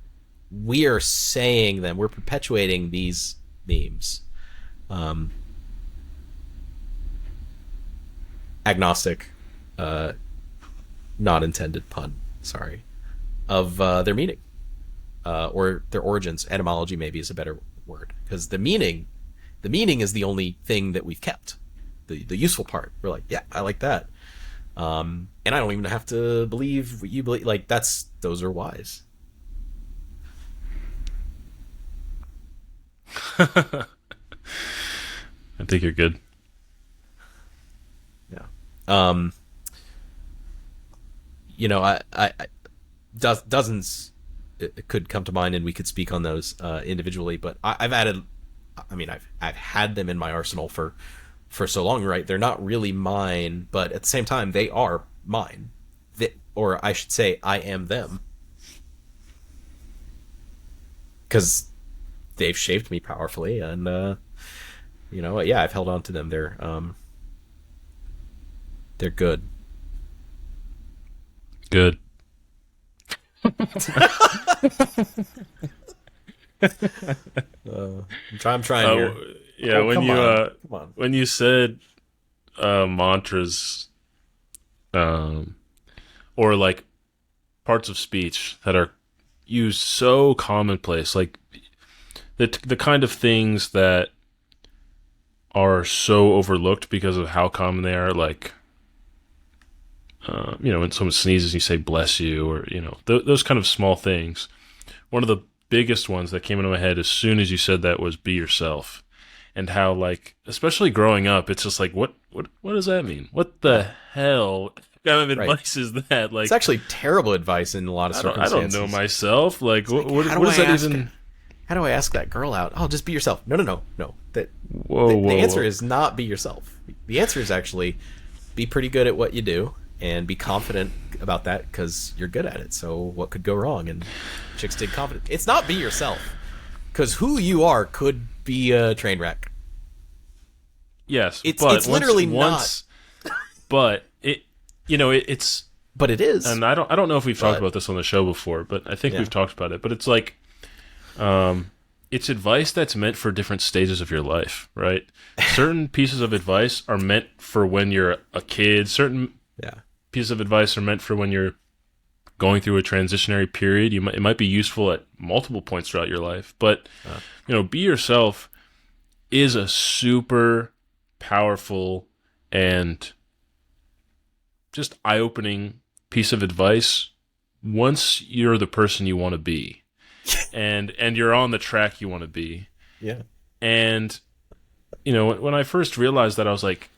S1: we are saying them, we're perpetuating these memes. Agnostic, not intended pun, sorry, of their meaning, or their origins. Etymology maybe is a better word, because the meaning is the only thing that we've kept. The useful part, we're like, yeah, I like that, and I don't even have to believe what you believe. Like, those are wise.
S2: I think you're good.
S1: Yeah. Dozens could come to mind, and we could speak on those individually. But I've added. I mean, I've had them in my arsenal for so long, right? They're not really mine, but at the same time, they are mine. Or I should say, I am them, because they've shaped me powerfully, and yeah, I've held on to them. They're good.
S2: Good.
S1: I'm trying here.
S2: Yeah, when you said mantras, or like parts of speech that are used so commonplace, like the kind of things that are so overlooked because of how common they are, like when someone sneezes, you say "bless you," or those kind of small things. One of the biggest ones that came into my head as soon as you said that was "be yourself," and how, like, especially growing up, it's just like, what does that mean? What the hell kind of advice is that? Like,
S1: it's actually terrible advice in a lot of circumstances.
S2: I don't know myself. Like, what does that even?
S1: How do I ask that girl out? Oh, just be yourself. No. The answer is not be yourself. The answer is actually be pretty good at what you do and be confident about that, because you're good at it. So what could go wrong? And chicks dig confident. It's not be yourself, because who you are could be a train wreck.
S2: Yes,
S1: it's literally not.
S2: But it's.
S1: But it is.
S2: And I don't know if we've talked about this on the show before, but I think we've talked about it. But it's like, it's advice that's meant for different stages of your life, right? Certain pieces of advice are meant for when you're a kid. Certain pieces of advice are meant for when you're going through a transitionary period. It might be useful at multiple points throughout your life. But be yourself is a super powerful and just eye-opening piece of advice once you're the person you want to be. and you're on the track you want to be.
S1: Yeah.
S2: And when I first realized that, I was like,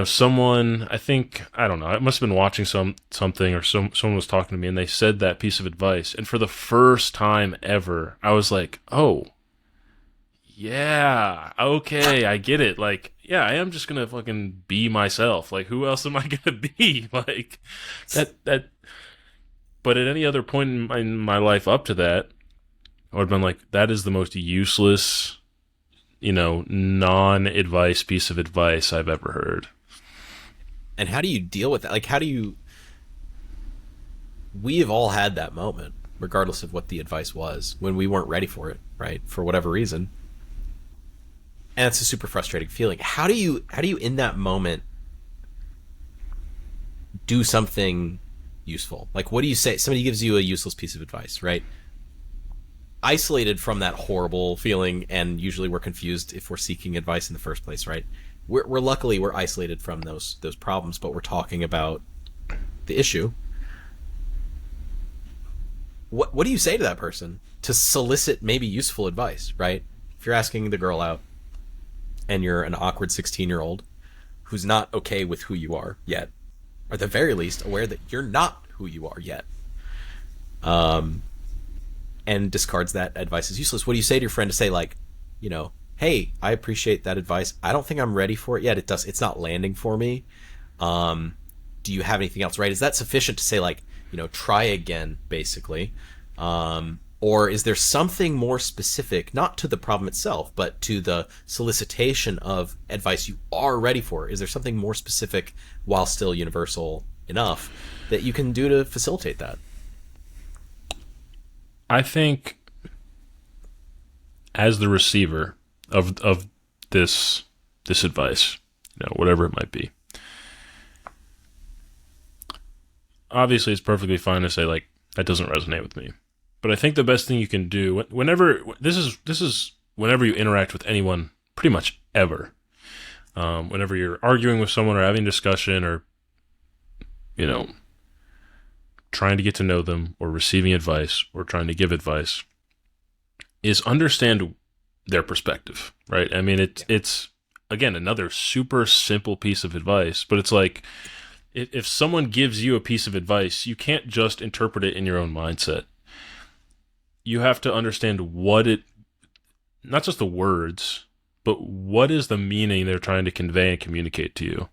S2: someone, I don't know, I must have been watching something, or someone was talking to me, and they said that piece of advice, and for the first time ever, I was like, oh, yeah, okay, I get it. Like, yeah, I am just gonna fucking be myself. Like, who else am I gonna be? Like, that. But at any other point in my life up to that, I would have been like, that is the most useless, non-advice piece of advice I've ever heard.
S1: And how do you deal with that? Like, we have all had that moment, regardless of what the advice was, when we weren't ready for it, right? For whatever reason. And it's a super frustrating feeling. How do you in that moment do something useful? Like, what do you say? Somebody gives you a useless piece of advice, right? Isolated from that horrible feeling, and usually we're confused if we're seeking advice in the first place, right? We're luckily isolated from those problems, but we're talking about the issue. What do you say to that person to solicit maybe useful advice, right? If you're asking the girl out and you're an awkward 16-year-old who's not okay with who you are yet, or at the very least aware that you're not who you are yet, and discards that advice as useless, what do you say to your friend to say, like, hey, I appreciate that advice. I don't think I'm ready for it yet. It's not landing for me. Do you have anything else, right? Is that sufficient to say, like, try again, basically? Or is there something more specific, not to the problem itself, but to the solicitation of advice you are ready for? Is there something more specific, while still universal enough, that you can do to facilitate that?
S2: I think, as the receiver of this advice, whatever it might be, obviously it's perfectly fine to say, like, that doesn't resonate with me. But I think the best thing you can do, whenever whenever you interact with anyone, pretty much ever, whenever you're arguing with someone or having a discussion or, you know, trying to get to know them or receiving advice or trying to give advice, is understand their perspective, right? I mean, it's again, another super simple piece of advice, but it's like, if someone gives you a piece of advice, you can't just interpret it in your own mindset. You have to understand not just the words, but what is the meaning they're trying to convey and communicate to you?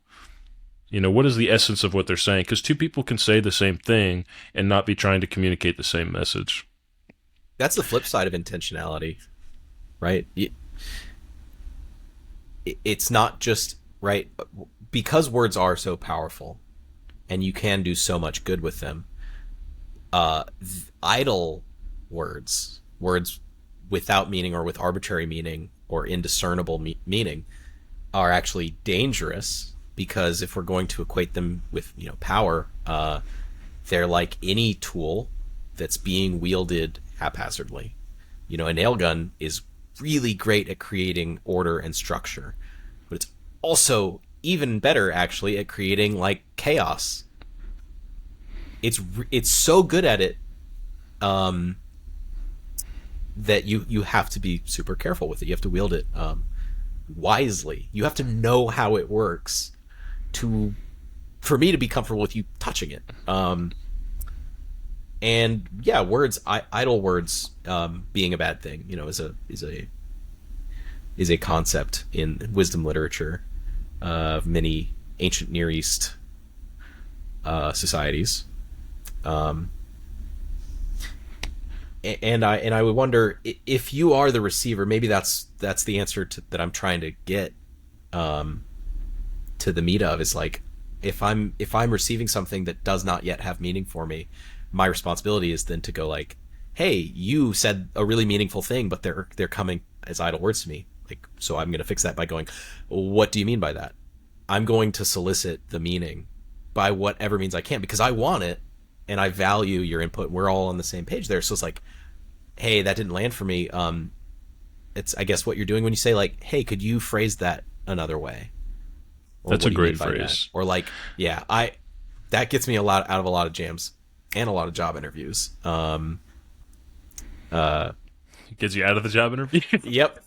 S2: You know, what is the essence of what they're saying? Because two people can say the same thing and not be trying to communicate the same message.
S1: That's the flip side of intentionality, right? It's not just, right, because words are so powerful and you can do so much good with them. Idle words without meaning or with arbitrary meaning or indiscernible meaning are actually dangerous, because if we're going to equate them with, you know, power, they're like any tool that's being wielded haphazardly. You know, a nail gun is really great at creating order and structure, but it's also even better actually at creating like chaos. It's so good at it that you have to be super careful with it. You have to wield it wisely. You have to know how it works for me to be comfortable with you touching it. And yeah, idle words being a bad thing, you know, is a concept in wisdom literature of many ancient Near East societies. And I would wonder if you are the receiver, maybe that's the answer that I'm trying to get to the meat of, is like, if I'm receiving something that does not yet have meaning for me, my responsibility is then to go like, hey, you said a really meaningful thing, but they're coming as idle words to me. Like, so I'm going to fix that by going, what do you mean by that? I'm going to solicit the meaning by whatever means I can, because I want it and I value your input. We're all on the same page there. So it's like, hey, that didn't land for me. It's, I guess, what you're doing when you say like, hey, could you phrase that another way? Or
S2: that's a great phrase.
S1: Or like, yeah, that gets me out of a lot of jams and a lot of job interviews.
S2: Gets you out of the job interview?
S1: Yep.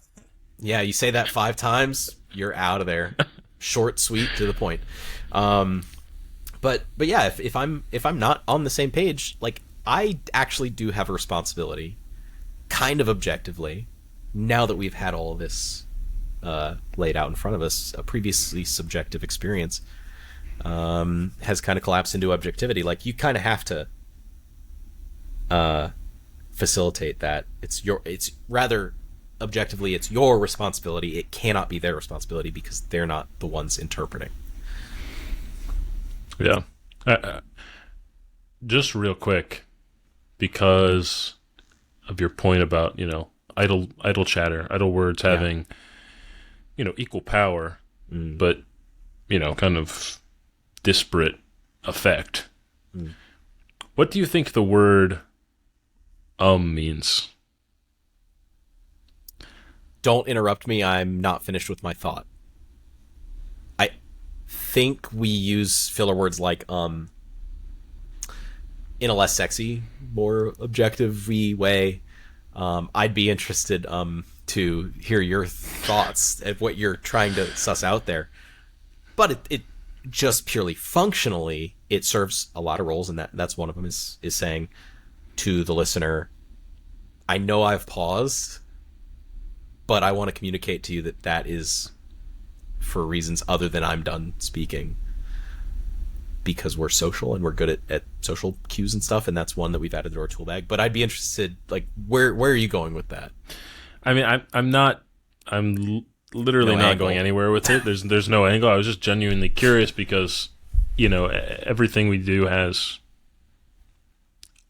S1: Yeah, you say that 5 times, you're out of there. Short, sweet, to the point. But yeah, if I'm not on the same page, like, I actually do have a responsibility, kind of objectively, now that we've had all of this laid out in front of us. A previously subjective experience has kind of collapsed into objectivity. Like, you kind of have to facilitate that. It's rather objectively, it's your responsibility. It cannot be their responsibility, because they're not the ones interpreting.
S2: Yeah. Just real quick, because of your point about, you know, idle chatter, idle words having, you know, equal power, but, you know, kind of disparate effect. What do you think the word means?
S1: Don't interrupt me. I'm not finished with my thought. I think we use filler words like in a less sexy, more objective-y way. I'd be interested to hear your thoughts at what you're trying to suss out there. But it just purely functionally, it serves a lot of roles, and that's one of them is saying to the listener, I know I've paused, but I want to communicate to you that is for reasons other than I'm done speaking, because we're social and we're good at social cues and stuff, and that's one that we've added to our tool bag. But I'd be interested, like, where are you going with that?
S2: I mean, I'm literally not going anywhere with it. There's no angle. I was just genuinely curious because, you know, everything we do has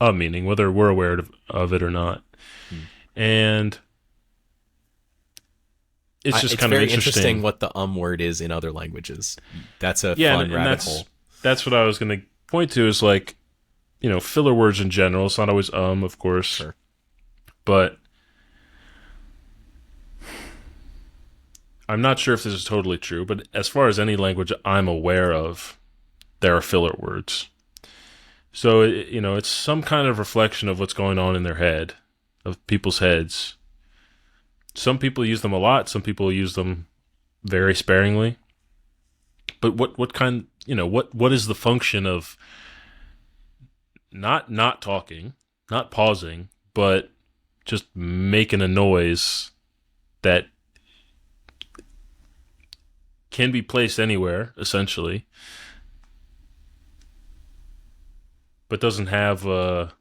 S2: a meaning, whether we're aware of it or not. And it's just kind of
S1: interesting what the word is in other languages. That's a fun rabbit hole.
S2: That's what I was going to point to, is like, filler words in general. It's not always of course.
S1: Sure.
S2: But I'm not sure if this is totally true, but as far as any language I'm aware of, there are filler words. So, it's some kind of reflection of what's going on in their head, of people's heads. Some people use them a lot. Some people use them very sparingly. But what is the function of not talking, not pausing, but just making a noise that can be placed anywhere, essentially, but doesn't have a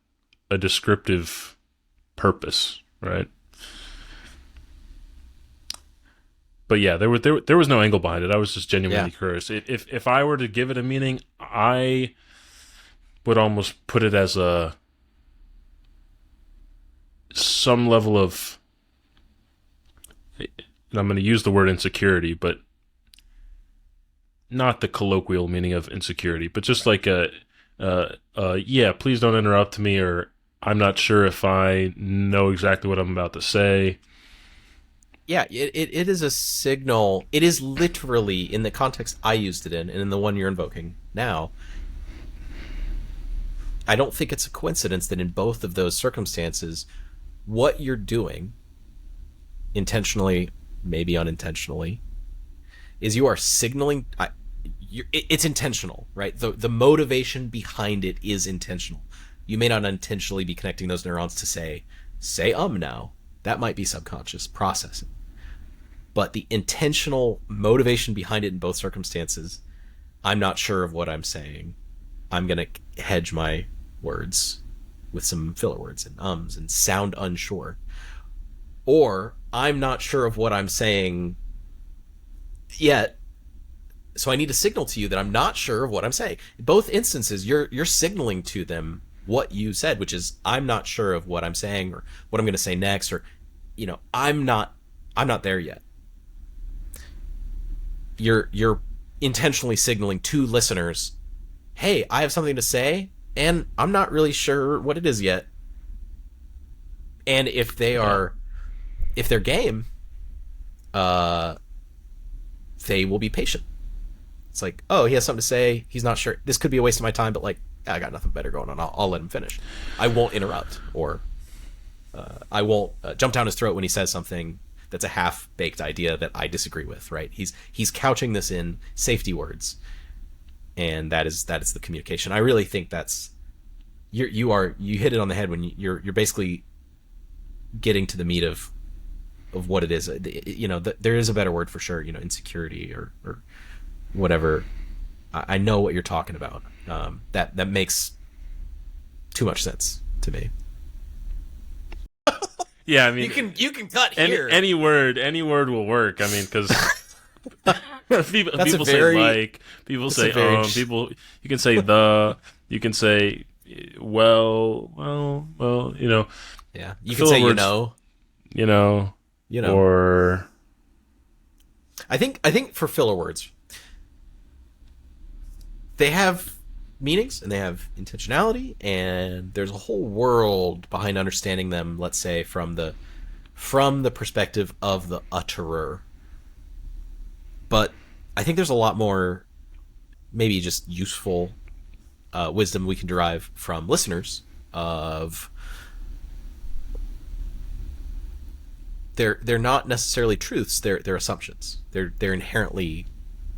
S2: descriptive purpose, right? But yeah, there was no angle behind it. I was just genuinely curious. If I were to give it a meaning, I would almost put it as some level of, and I'm going to use the word insecurity, but not the colloquial meaning of insecurity, but just like please don't interrupt me, or I'm not sure if I know exactly what I'm about to say.
S1: Yeah, it is a signal. It is literally, in the context I used it in, and in the one you're invoking now, I don't think it's a coincidence that in both of those circumstances, what you're doing, intentionally, maybe unintentionally, is you are signaling. It's intentional, right? The motivation behind it is intentional. You may not intentionally be connecting those neurons to say now. That might be subconscious processing. But the intentional motivation behind it in both circumstances, I'm not sure of what I'm saying. I'm going to hedge my words with some filler words and ums and sound unsure. Or I'm not sure of what I'm saying yet, so I need to signal to you that I'm not sure of what I'm saying. In both instances, you're signaling to them what you said, which is I'm not sure of what I'm saying or what I'm going to say next, or I'm not there yet. You're intentionally signaling to listeners, hey, I have something to say and I'm not really sure what it is yet. And if they're game, they will be patient. It's like, oh, he has something to say. He's not sure. This could be a waste of my time, but I got nothing better going on. I'll let him finish. I won't interrupt, or I won't jump down his throat when he says something that's a half-baked idea that I disagree with. Right? He's couching this in safety words, and that is the communication. I really think that's you hit it on the head when you're basically getting to the meat of what it is. There is a better word for sure. Insecurity or whatever. I know what you're talking about. That makes too much sense to me.
S2: Yeah, I mean,
S1: you can cut here.
S2: Any word will work. I mean, because people say like, people say people. You can say the. You can say well.
S1: Yeah, you can say words,
S2: or
S1: I think for filler words, they have meanings and they have intentionality, and there's a whole world behind understanding them, let's say from the perspective of the utterer. But I think there's a lot more maybe just useful wisdom we can derive from listeners of they're not necessarily truths, they're assumptions. They're inherently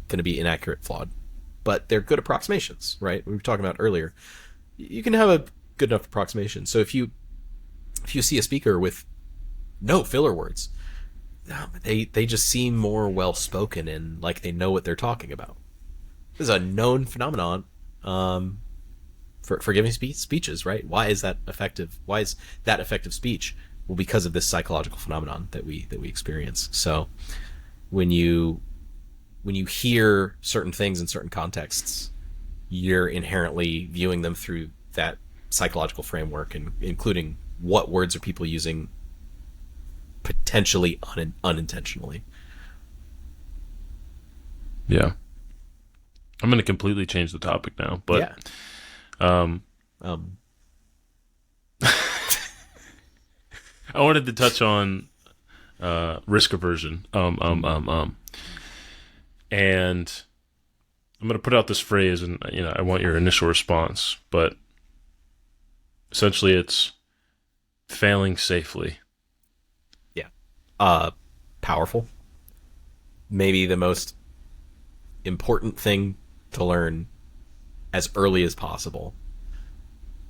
S1: going to be inaccurate, flawed, but they're good approximations, right? We were talking about earlier. You can have a good enough approximation. So if you see a speaker with no filler words, they just seem more well spoken and like they know what they're talking about. This is a known phenomenon for giving speeches, right? Why is that effective? Why is that effective speech? Well, because of this psychological phenomenon that we experience. So when you hear certain things in certain contexts, you're inherently viewing them through that psychological framework, and including what words are people using potentially unintentionally.
S2: Yeah. I'm going to completely change the topic now, but
S1: yeah.
S2: I wanted to touch on risk aversion. And I'm going to put out this phrase, and I want your initial response. But essentially, it's failing safely.
S1: Yeah. Powerful. Maybe the most important thing to learn as early as possible.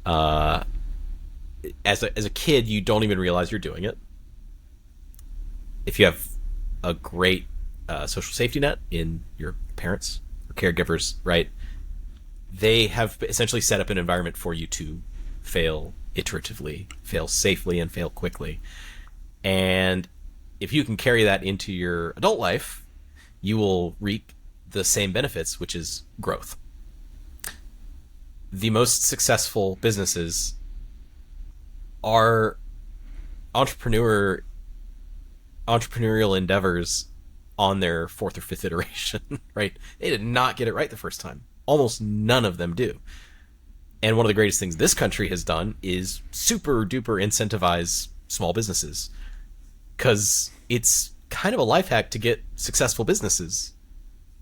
S1: As a kid, you don't even realize you're doing it. If you have a great social safety net in your parents or caregivers, right? They have essentially set up an environment for you to fail iteratively, fail safely, and fail quickly. And if you can carry that into your adult life, you will reap the same benefits, which is growth. The most successful businesses are entrepreneurial endeavors on their fourth or fifth iteration, right? They did not get it right the first time. Almost none of them do. And one of the greatest things this country has done is super duper incentivize small businesses, because it's kind of a life hack to get successful businesses.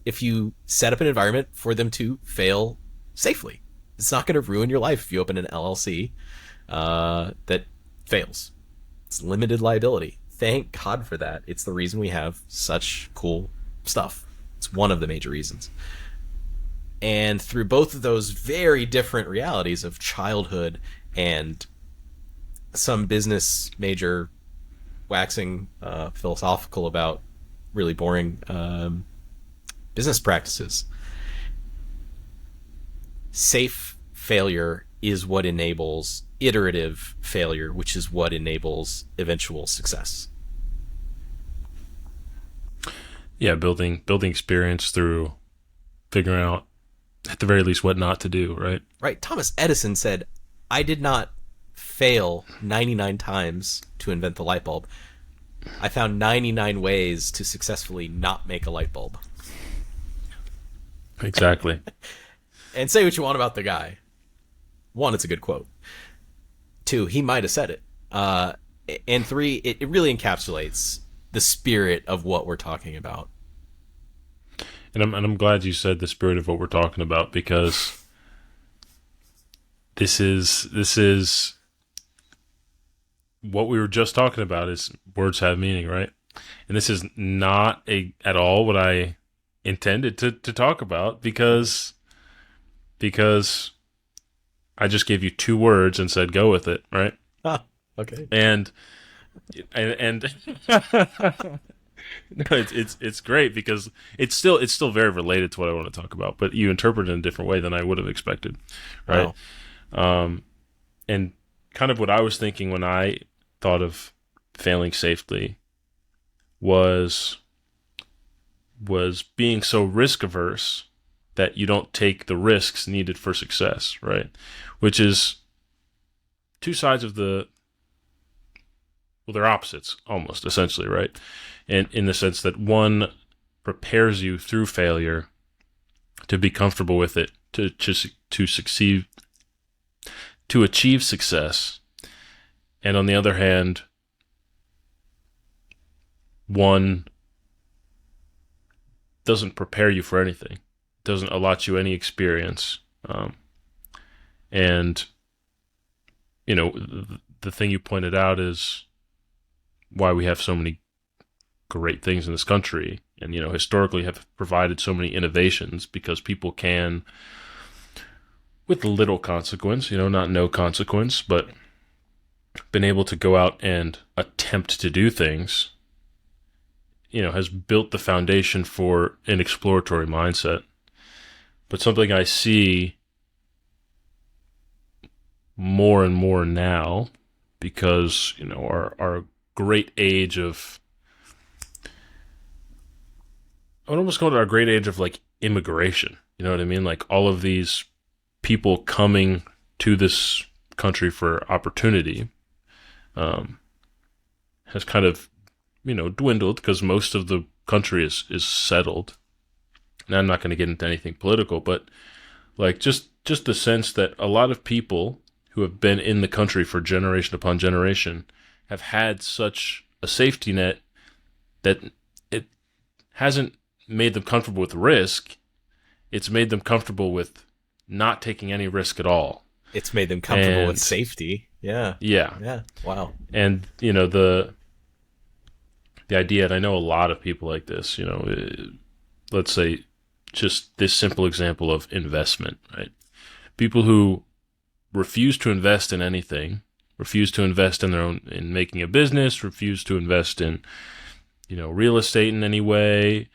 S1: If you set up an environment for them to fail safely, it's not going to ruin your life if you open an LLC that fails. It's limited liability. Thank God for that. It's the reason we have such cool stuff. It's one of the major reasons. And through both of those very different realities of childhood and some business major waxing philosophical about really boring business practices, safe failure is what enables iterative failure, which is what enables eventual success.
S2: Yeah, building experience through figuring out, at the very least, what not to do, right?
S1: Right. Thomas Edison said, I did not fail 99 times to invent the light bulb. I found 99 ways to successfully not make a light bulb.
S2: Exactly.
S1: And say what you want about the guy. One, it's a good quote. Two, he might have said it. And three, it really encapsulates the spirit of what we're talking about.
S2: And I'm glad you said the spirit of what we're talking about, because this is what we were just talking about. Is words have meaning, right? And this is not at all what I intended to talk about, because I just gave you two words and said go with it, right?
S1: Ah, okay.
S2: And no, it's great because it's still very related to what I want to talk about, but you interpret it in a different way than I would have expected, right? Wow. And kind of what I was thinking when I thought of failing safely was being so risk averse that you don't take the risks needed for success, right? Which is two sides of they're opposites almost, essentially, right? And in the sense that one prepares you through failure to be comfortable with it, to succeed, to achieve success. And on the other hand, one doesn't prepare you for anything, doesn't allot you any experience. And, the thing you pointed out is why we have so many great things in this country, and historically have provided so many innovations, because people can, with little consequence, not no consequence, but been able to go out and attempt to do things, has built the foundation for an exploratory mindset. But something I see more and more now, because our great age of, I would almost call it our great age of like immigration. You know what I mean? Like all of these people coming to this country for opportunity has kind of, dwindled, because most of the country is settled. And I'm not going to get into anything political, but like just the sense that a lot of people who have been in the country for generation upon generation have had such a safety net that it hasn't made them comfortable with risk. It's made them comfortable with not taking any risk at all.
S1: It's made them comfortable with safety. Yeah.
S2: Yeah.
S1: Yeah. Wow.
S2: And, the idea, and I know a lot of people like this, let's say just this simple example of investment, right? People who refuse to invest in anything, refuse to invest in making a business, refuse to invest in, real estate in any way,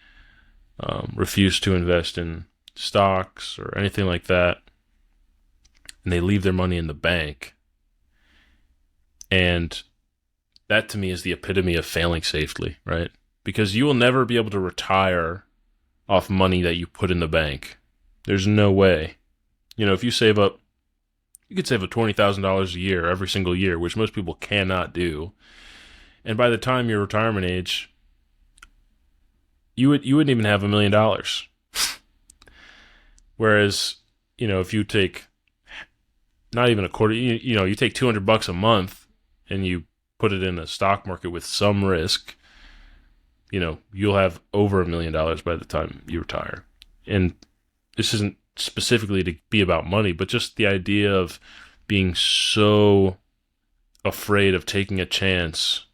S2: refuse to invest in stocks or anything like that, and they leave their money in the bank. And that to me is the epitome of failing safely, right? Because you will never be able to retire off money that you put in the bank. There's no way. If you save up, you could save up $20,000 a year every single year, which most people cannot do. And by the time your retirement age, you wouldn't even have $1 million. Whereas, if you take not even a quarter, you take $200 a month and you put it in a stock market with some risk, you'll have over $1 million by the time you retire. And this isn't specifically to be about money, but just the idea of being so afraid of taking a chance.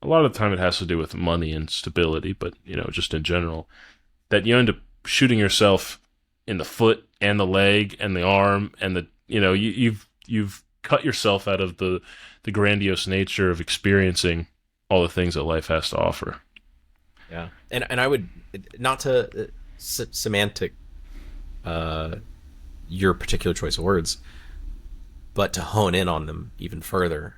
S2: A lot of the time it has to do with money and stability, but, just in general, that you end up shooting yourself in the foot and the leg and the arm and you've cut yourself out of the grandiose nature of experiencing all the things that life has to offer.
S1: Yeah. And I would, not to semantic your particular choice of words, but to hone in on them even further,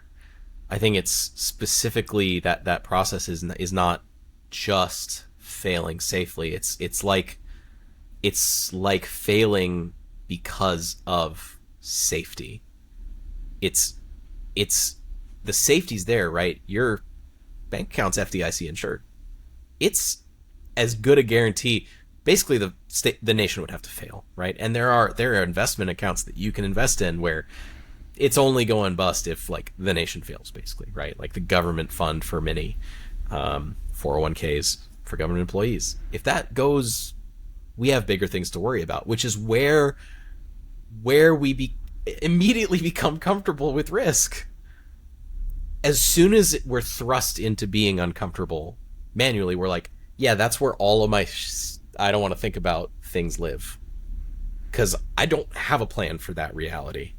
S1: I think it's specifically that process is not just failing safely. It's like failing because of safety. It's the safety's there, right? Your bank account's FDIC insured. It's as good a guarantee. Basically, the nation would have to fail, right? And there are investment accounts that you can invest in where it's only going bust if the nation fails, basically, right? Like the government fund for many 401ks for government employees. If that goes, we have bigger things to worry about, which is where we immediately become comfortable with risk. As soon as we're thrust into being uncomfortable manually, we're like, yeah, that's where all of my I don't want to think about things live, because I don't have a plan for that reality.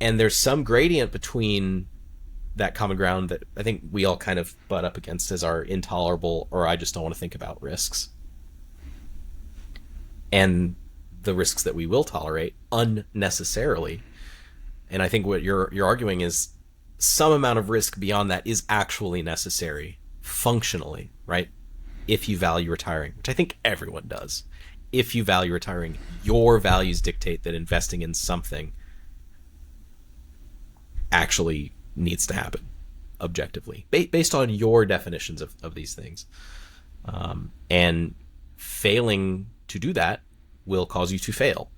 S1: And there's some gradient between that common ground that I think we all kind of butt up against as our intolerable, or I just don't want to think about risks, and the risks that we will tolerate unnecessarily. And I think what you're arguing is some amount of risk beyond that is actually necessary functionally, right? If you value retiring, which I think everyone does. If you value retiring, your values dictate that investing in something actually needs to happen objectively, based on your definitions of these things. And failing to do that will cause you to fail.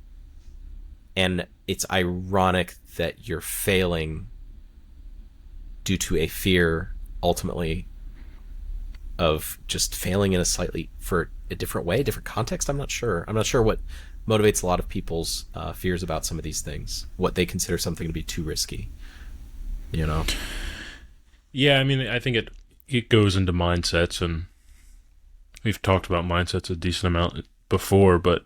S1: And it's ironic that you're failing due to a fear, ultimately, of just failing in for a different way, different context. I'm not sure what motivates a lot of people's fears about some of these things, what they consider something to be too risky,
S2: Yeah, I mean, I think it goes into mindsets, and we've talked about mindsets a decent amount before, but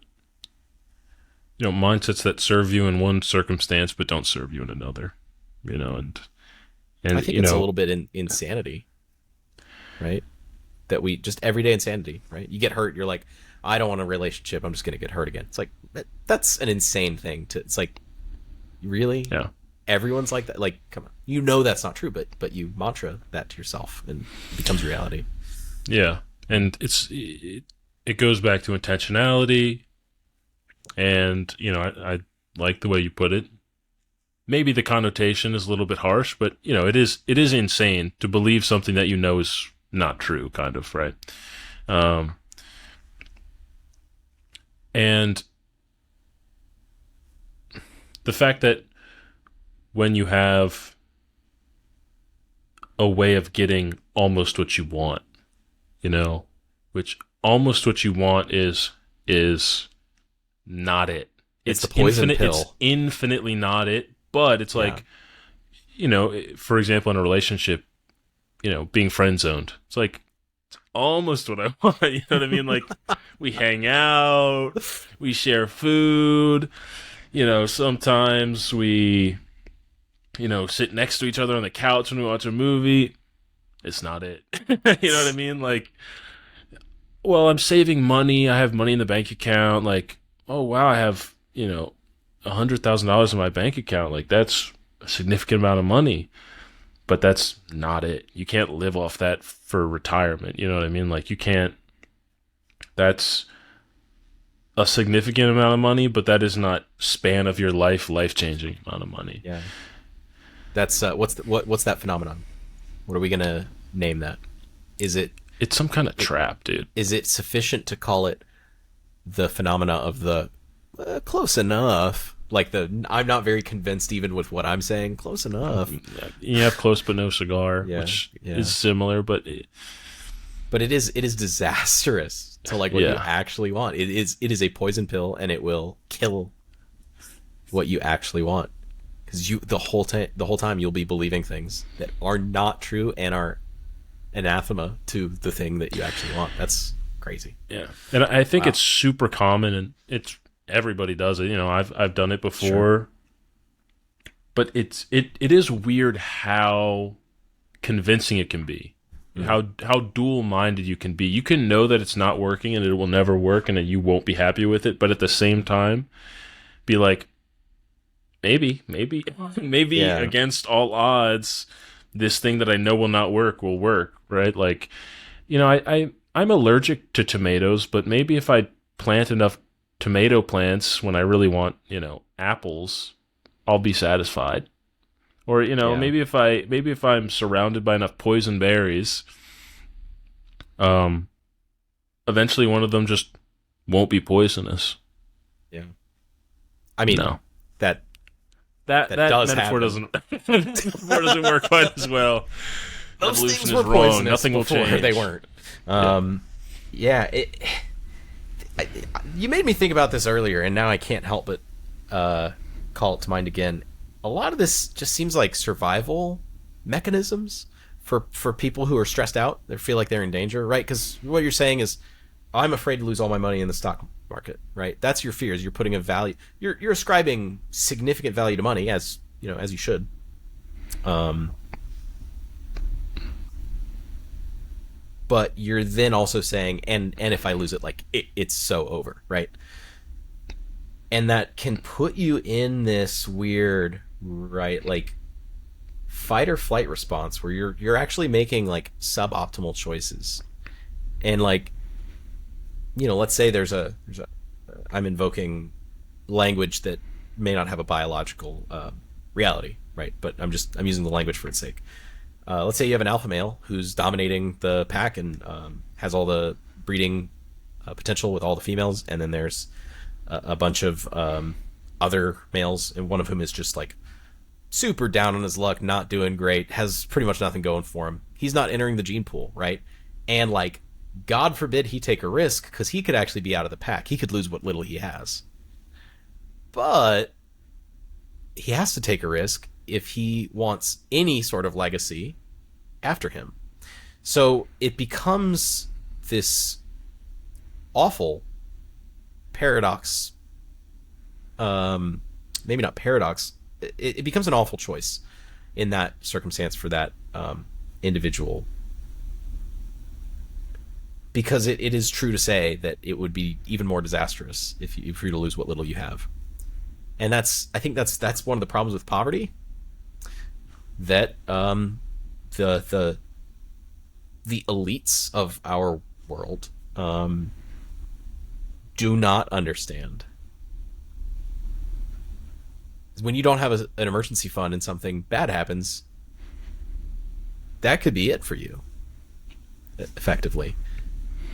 S2: mindsets that serve you in one circumstance but don't serve you in another, and
S1: I think it's a little bit in insanity, right? That we just everyday insanity, right? You get hurt, you're like, I don't want a relationship, I'm just going to get hurt again. It's like, that's an insane thing it's like, really?
S2: Yeah.
S1: Everyone's like that. Like, come on, that's not true, but you mantra that to yourself and it becomes reality.
S2: Yeah. And it goes back to intentionality, and I like the way you put it. Maybe the connotation is a little bit harsh, but it is insane to believe something that is not true, kind of, right? And the fact that when you have a way of getting almost what you want, which almost what you want is not it.
S1: It's the poison pill.
S2: It's infinitely not it, but it's like, for example, in a relationship, being friend zoned. It's like, it's almost what I want. You know what I mean? Like, we hang out, we share food, sometimes we, sit next to each other on the couch when we watch a movie. It's not it. You know what I mean? Like, well, I'm saving money. I have money in the bank account. Like, oh, wow, I have, $100,000 in my bank account. Like, that's a significant amount of money. But that's not it. You can't live off that for retirement. You know what I mean? Like, you can't. That's a significant amount of money, but that is not span of your life-changing amount of money.
S1: Yeah. That's what's that phenomenon? What are we gonna name that? Is it?
S2: It's some kind of trap, dude.
S1: Is it sufficient to call it the phenomena of the close enough? Like I'm not very convinced even with what I'm saying. Close enough.
S2: You have close but no cigar, which is similar, but
S1: it is disastrous to like what you actually want. It is a poison pill, and it will kill what you actually want, because the whole time you'll be believing things that are not true and are anathema to the thing that you actually want. That's crazy.
S2: Yeah, and I think it's super common, and it's everybody does it. I've done it before, sure. But it is weird how convincing it can be, how dual-minded you can be. You can know that it's not working and it will never work and that you won't be happy with it, but at the same time, be like, maybe against all odds, this thing that I know will not work will work, right? Like, I'm allergic to tomatoes, but maybe if I plant enough tomato plants when I really want, apples, I'll be satisfied. Or, maybe if I'm surrounded by enough poison berries, eventually one of them just won't be poisonous.
S1: Yeah. I mean,
S2: no.
S1: that
S2: metaphor doesn't work quite as well.
S1: Those
S2: Evolution
S1: things
S2: is
S1: were
S2: wrong.
S1: poisonous.
S2: Nothing will change.
S1: They weren't. You made me think about this earlier, and now I can't help but call it to mind again. A lot of this just seems like survival mechanisms for people who are stressed out. They feel like they're in danger, right? Because what you're saying is, I'm afraid to lose all my money in the stock market, right? That's your fears. You're putting a value. You're ascribing significant value to money, as you should. But you're then also saying, and if I lose it, like it's so over, right? And that can put you in this weird, right, like fight or flight response where you're actually making like suboptimal choices. And like, let's say there's a I'm invoking language that may not have a biological reality, right? But I'm using the language for its sake. Let's say you have an alpha male who's dominating the pack and has all the breeding potential with all the females, and then there's a bunch of other males, and one of whom is just like super down on his luck, not doing great, has pretty much nothing going for him. He's not entering the gene pool, right? And like, God forbid he take a risk, because he could actually be out of the pack. He could lose what little he has. But he has to take a risk if he wants any sort of legacy after him. So it becomes this awful paradox. Maybe not paradox. It becomes an awful choice in that circumstance for that individual. Because it is true to say that it would be even more disastrous if you were to lose what little you have. And I think that's one of the problems with poverty. That the elites of our world do not understand. When you don't have an emergency fund and something bad happens, that could be it for you, effectively.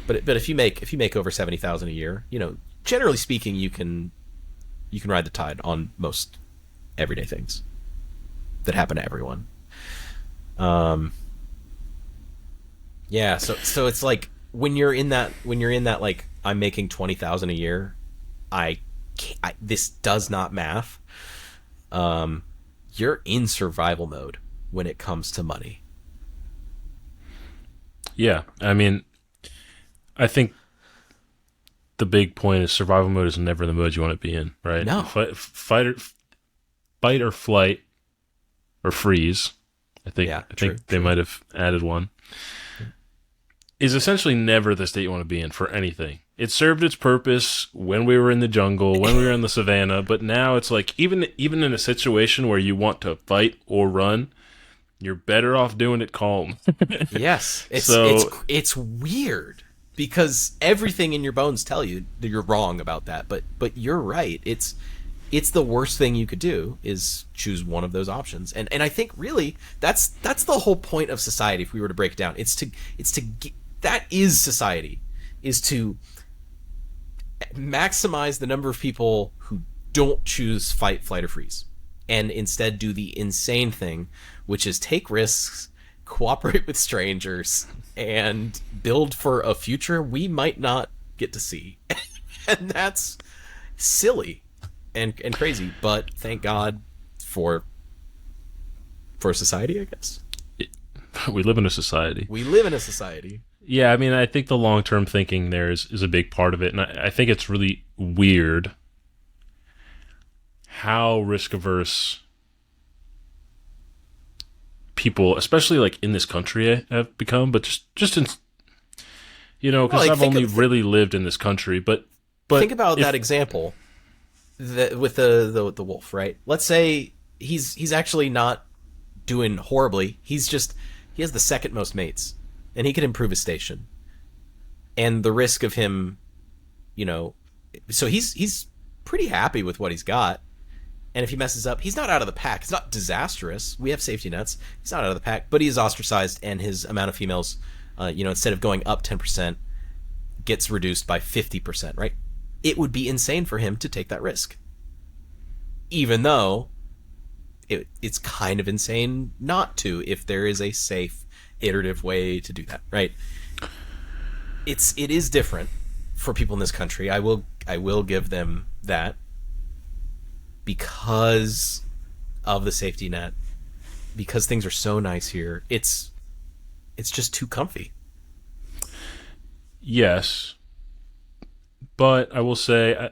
S1: But if you make over $70,000 a year, generally speaking, you can ride the tide on most everyday things that happen to everyone. Yeah, so it's like when you're in that like I'm making 20,000 a year, this does not math. You're in survival mode when it comes to money.
S2: Yeah, I mean, I think the big point is survival mode is never the mode you want to be in, right?
S1: No.
S2: Fight or flight or freeze. I think they might have added one. Is essentially never the state you want to be in for anything. It served its purpose when we were in the jungle, when we were in the savannah, but now it's like even in a situation where you want to fight or run, you're better off doing it calm.
S1: Yes. It's weird because everything in your bones tell you that you're wrong about that, but you're right. It's the worst thing you could do is choose one of those options. And I think really that's the whole point of society if we were to break it down. That is society, is to maximize the number of people who don't choose fight, flight, or freeze, and instead do the insane thing, which is take risks, cooperate with strangers, and build for a future we might not get to see. And that's silly and crazy, but thank God for society, I guess.
S2: We live in a society. Yeah, I mean, I think the long-term thinking there is a big part of it, and I think it's really weird how risk-averse people, especially like in this country, have become, but just in, because I've only really lived in this country, but
S1: think about that example with the wolf, right? Let's say he's actually not doing horribly. He has the second most mates, and he could improve his station. And the risk of him, so he's pretty happy with what he's got. And if he messes up, he's not out of the pack. It's not disastrous. We have safety nets. He's not out of the pack, but he is ostracized, and his amount of females, instead of going up 10%, gets reduced by 50%, right? It would be insane for him to take that risk. Even though it's kind of insane not to, if there is a safe, iterative way to do that, right? It is different for people in this country. I will give them that, because of the safety net, because things are so nice here. It's just too comfy.
S2: Yes, but I will say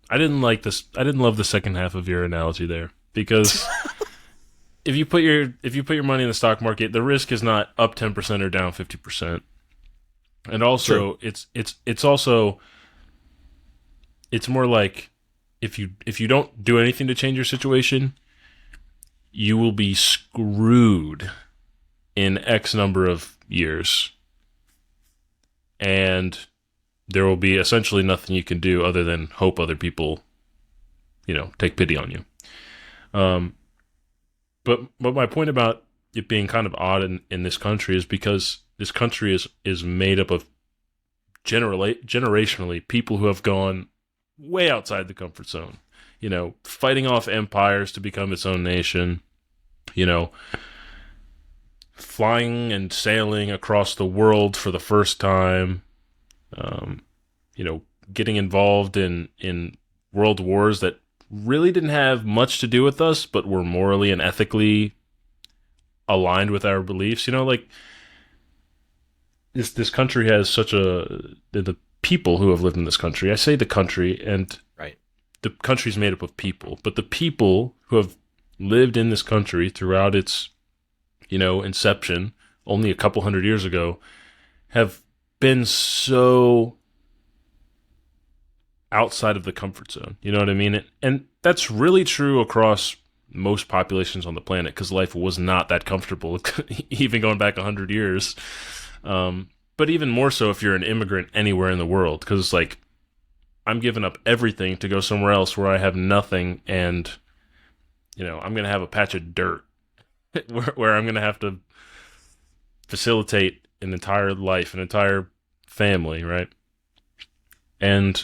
S2: I didn't like this. I didn't love the second half of your analogy there, because if you put your money in the stock market, the risk is not up 10% or down 50%. And also, True. it's more like if you don't do anything to change your situation, you will be screwed in X number of years. And there will be essentially nothing you can do other than hope other people, take pity on you. But my point about it being kind of odd in this country is because this country is made up of generationally people who have gone way outside the comfort zone, fighting off empires to become its own nation, flying and sailing across the world for the first time, getting involved in world wars that really didn't have much to do with us, but were morally and ethically aligned with our beliefs. This country has the people who have lived in this country. I say the country, and
S1: right.
S2: The country's made up of people, but the people who have lived in this country throughout its, inception only a couple hundred years ago have been so outside of the comfort zone. You know what I mean? And that's really true across most populations on the planet, because life was not that comfortable, even going back 100 years. But even more so if you're an immigrant anywhere in the world, because it's like, I'm giving up everything to go somewhere else where I have nothing, and, I'm going to have a patch of dirt where I'm going to have to facilitate an entire life, an entire family, right? And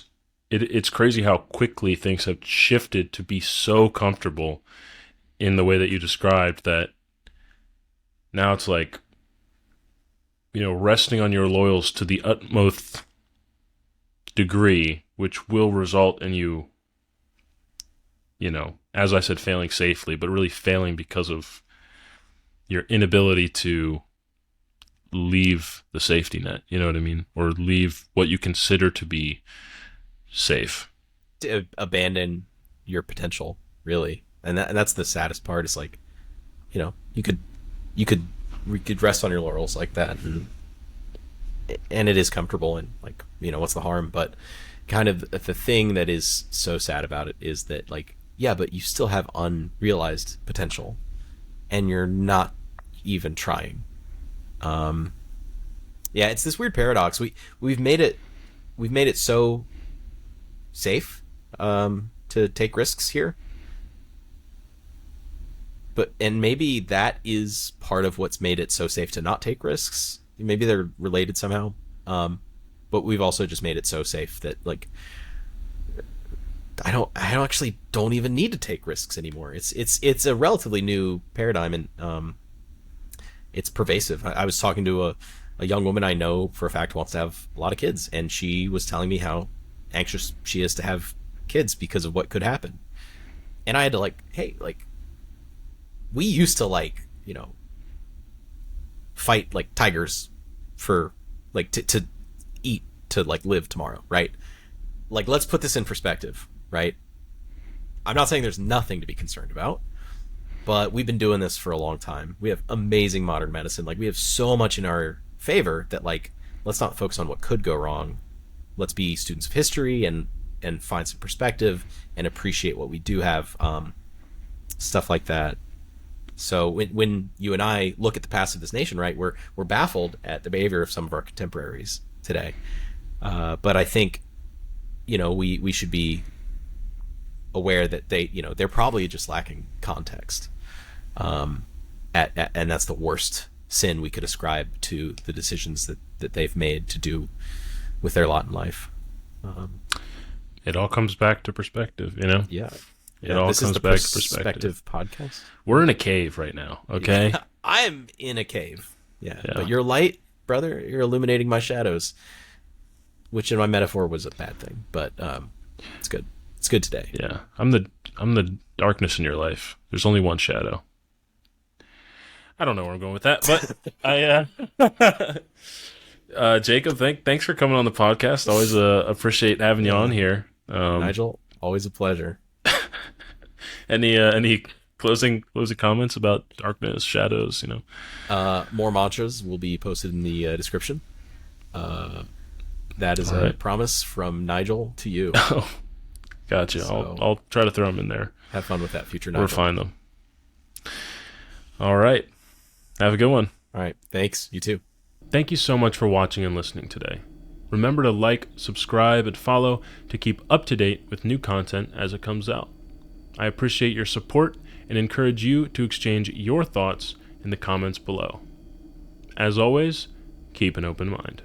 S2: it's crazy how quickly things have shifted to be so comfortable in the way that you described, that now it's like, resting on your laurels to the utmost degree, which will result in you, as I said, failing safely, but really failing because of your inability to leave the safety net, you know what I mean? Or leave what you consider to be safe.
S1: To abandon your potential, really. And that's the saddest part, is like, you could rest on your laurels like that, and it is comfortable, and like, what's the harm? But kind of the thing that is so sad about it is that, like, yeah, but you still have unrealized potential, and you're not even trying. Yeah, it's this weird paradox. We've made it so safe to take risks here, and maybe that is part of what's made it so safe to not take risks. Maybe they're related somehow, but we've also just made it so safe that, like, I don't even need to take risks anymore. It's a relatively new paradigm, and it's pervasive. I was talking to a young woman I know for a fact wants to have a lot of kids, and she was telling me how anxious she is to have kids because of what could happen. And I had to, like, hey, like, we used to, like, fight like tigers for, like, to eat, to, like, live tomorrow, right? Like, let's put this in perspective, right? I'm not saying there's nothing to be concerned about, but we've been doing this for a long time. We have amazing modern medicine. Like, we have so much in our favor that, like, let's not focus on what could go wrong. Let's be students of history and find some perspective and appreciate what we do have, stuff like that. So when you and I look at the past of this nation, right, we're baffled at the behavior of some of our contemporaries today. But I think, we should be aware that they're probably just lacking context. And that's the worst sin we could ascribe to the decisions that they've made to do with their lot in life.
S2: It all comes back to perspective,
S1: Yeah.
S2: It all comes back to perspective.
S1: Podcast.
S2: We're in a cave right now, okay?
S1: Yeah, I'm in a cave. Yeah. But your light, brother, you're illuminating my shadows, which in my metaphor was a bad thing, but it's good. It's good today.
S2: Yeah. I'm the darkness in your life. There's only one shadow. I don't know where I'm going with that, but Jacob, thanks for coming on the podcast. Always appreciate having you on here.
S1: Nigel, always a pleasure.
S2: Any closing comments about darkness, shadows?
S1: More mantras will be posted in the description. That is a promise from Nigel to you.
S2: Oh, gotcha. So, I'll try to throw them in there.
S1: Have fun with that, future Nigel.
S2: Refine them. All right. Have a good one.
S1: All right. Thanks. You too.
S2: Thank you so much for watching and listening today. Remember to like, subscribe, and follow to keep up to date with new content as it comes out. I appreciate your support and encourage you to exchange your thoughts in the comments below. As always, keep an open mind.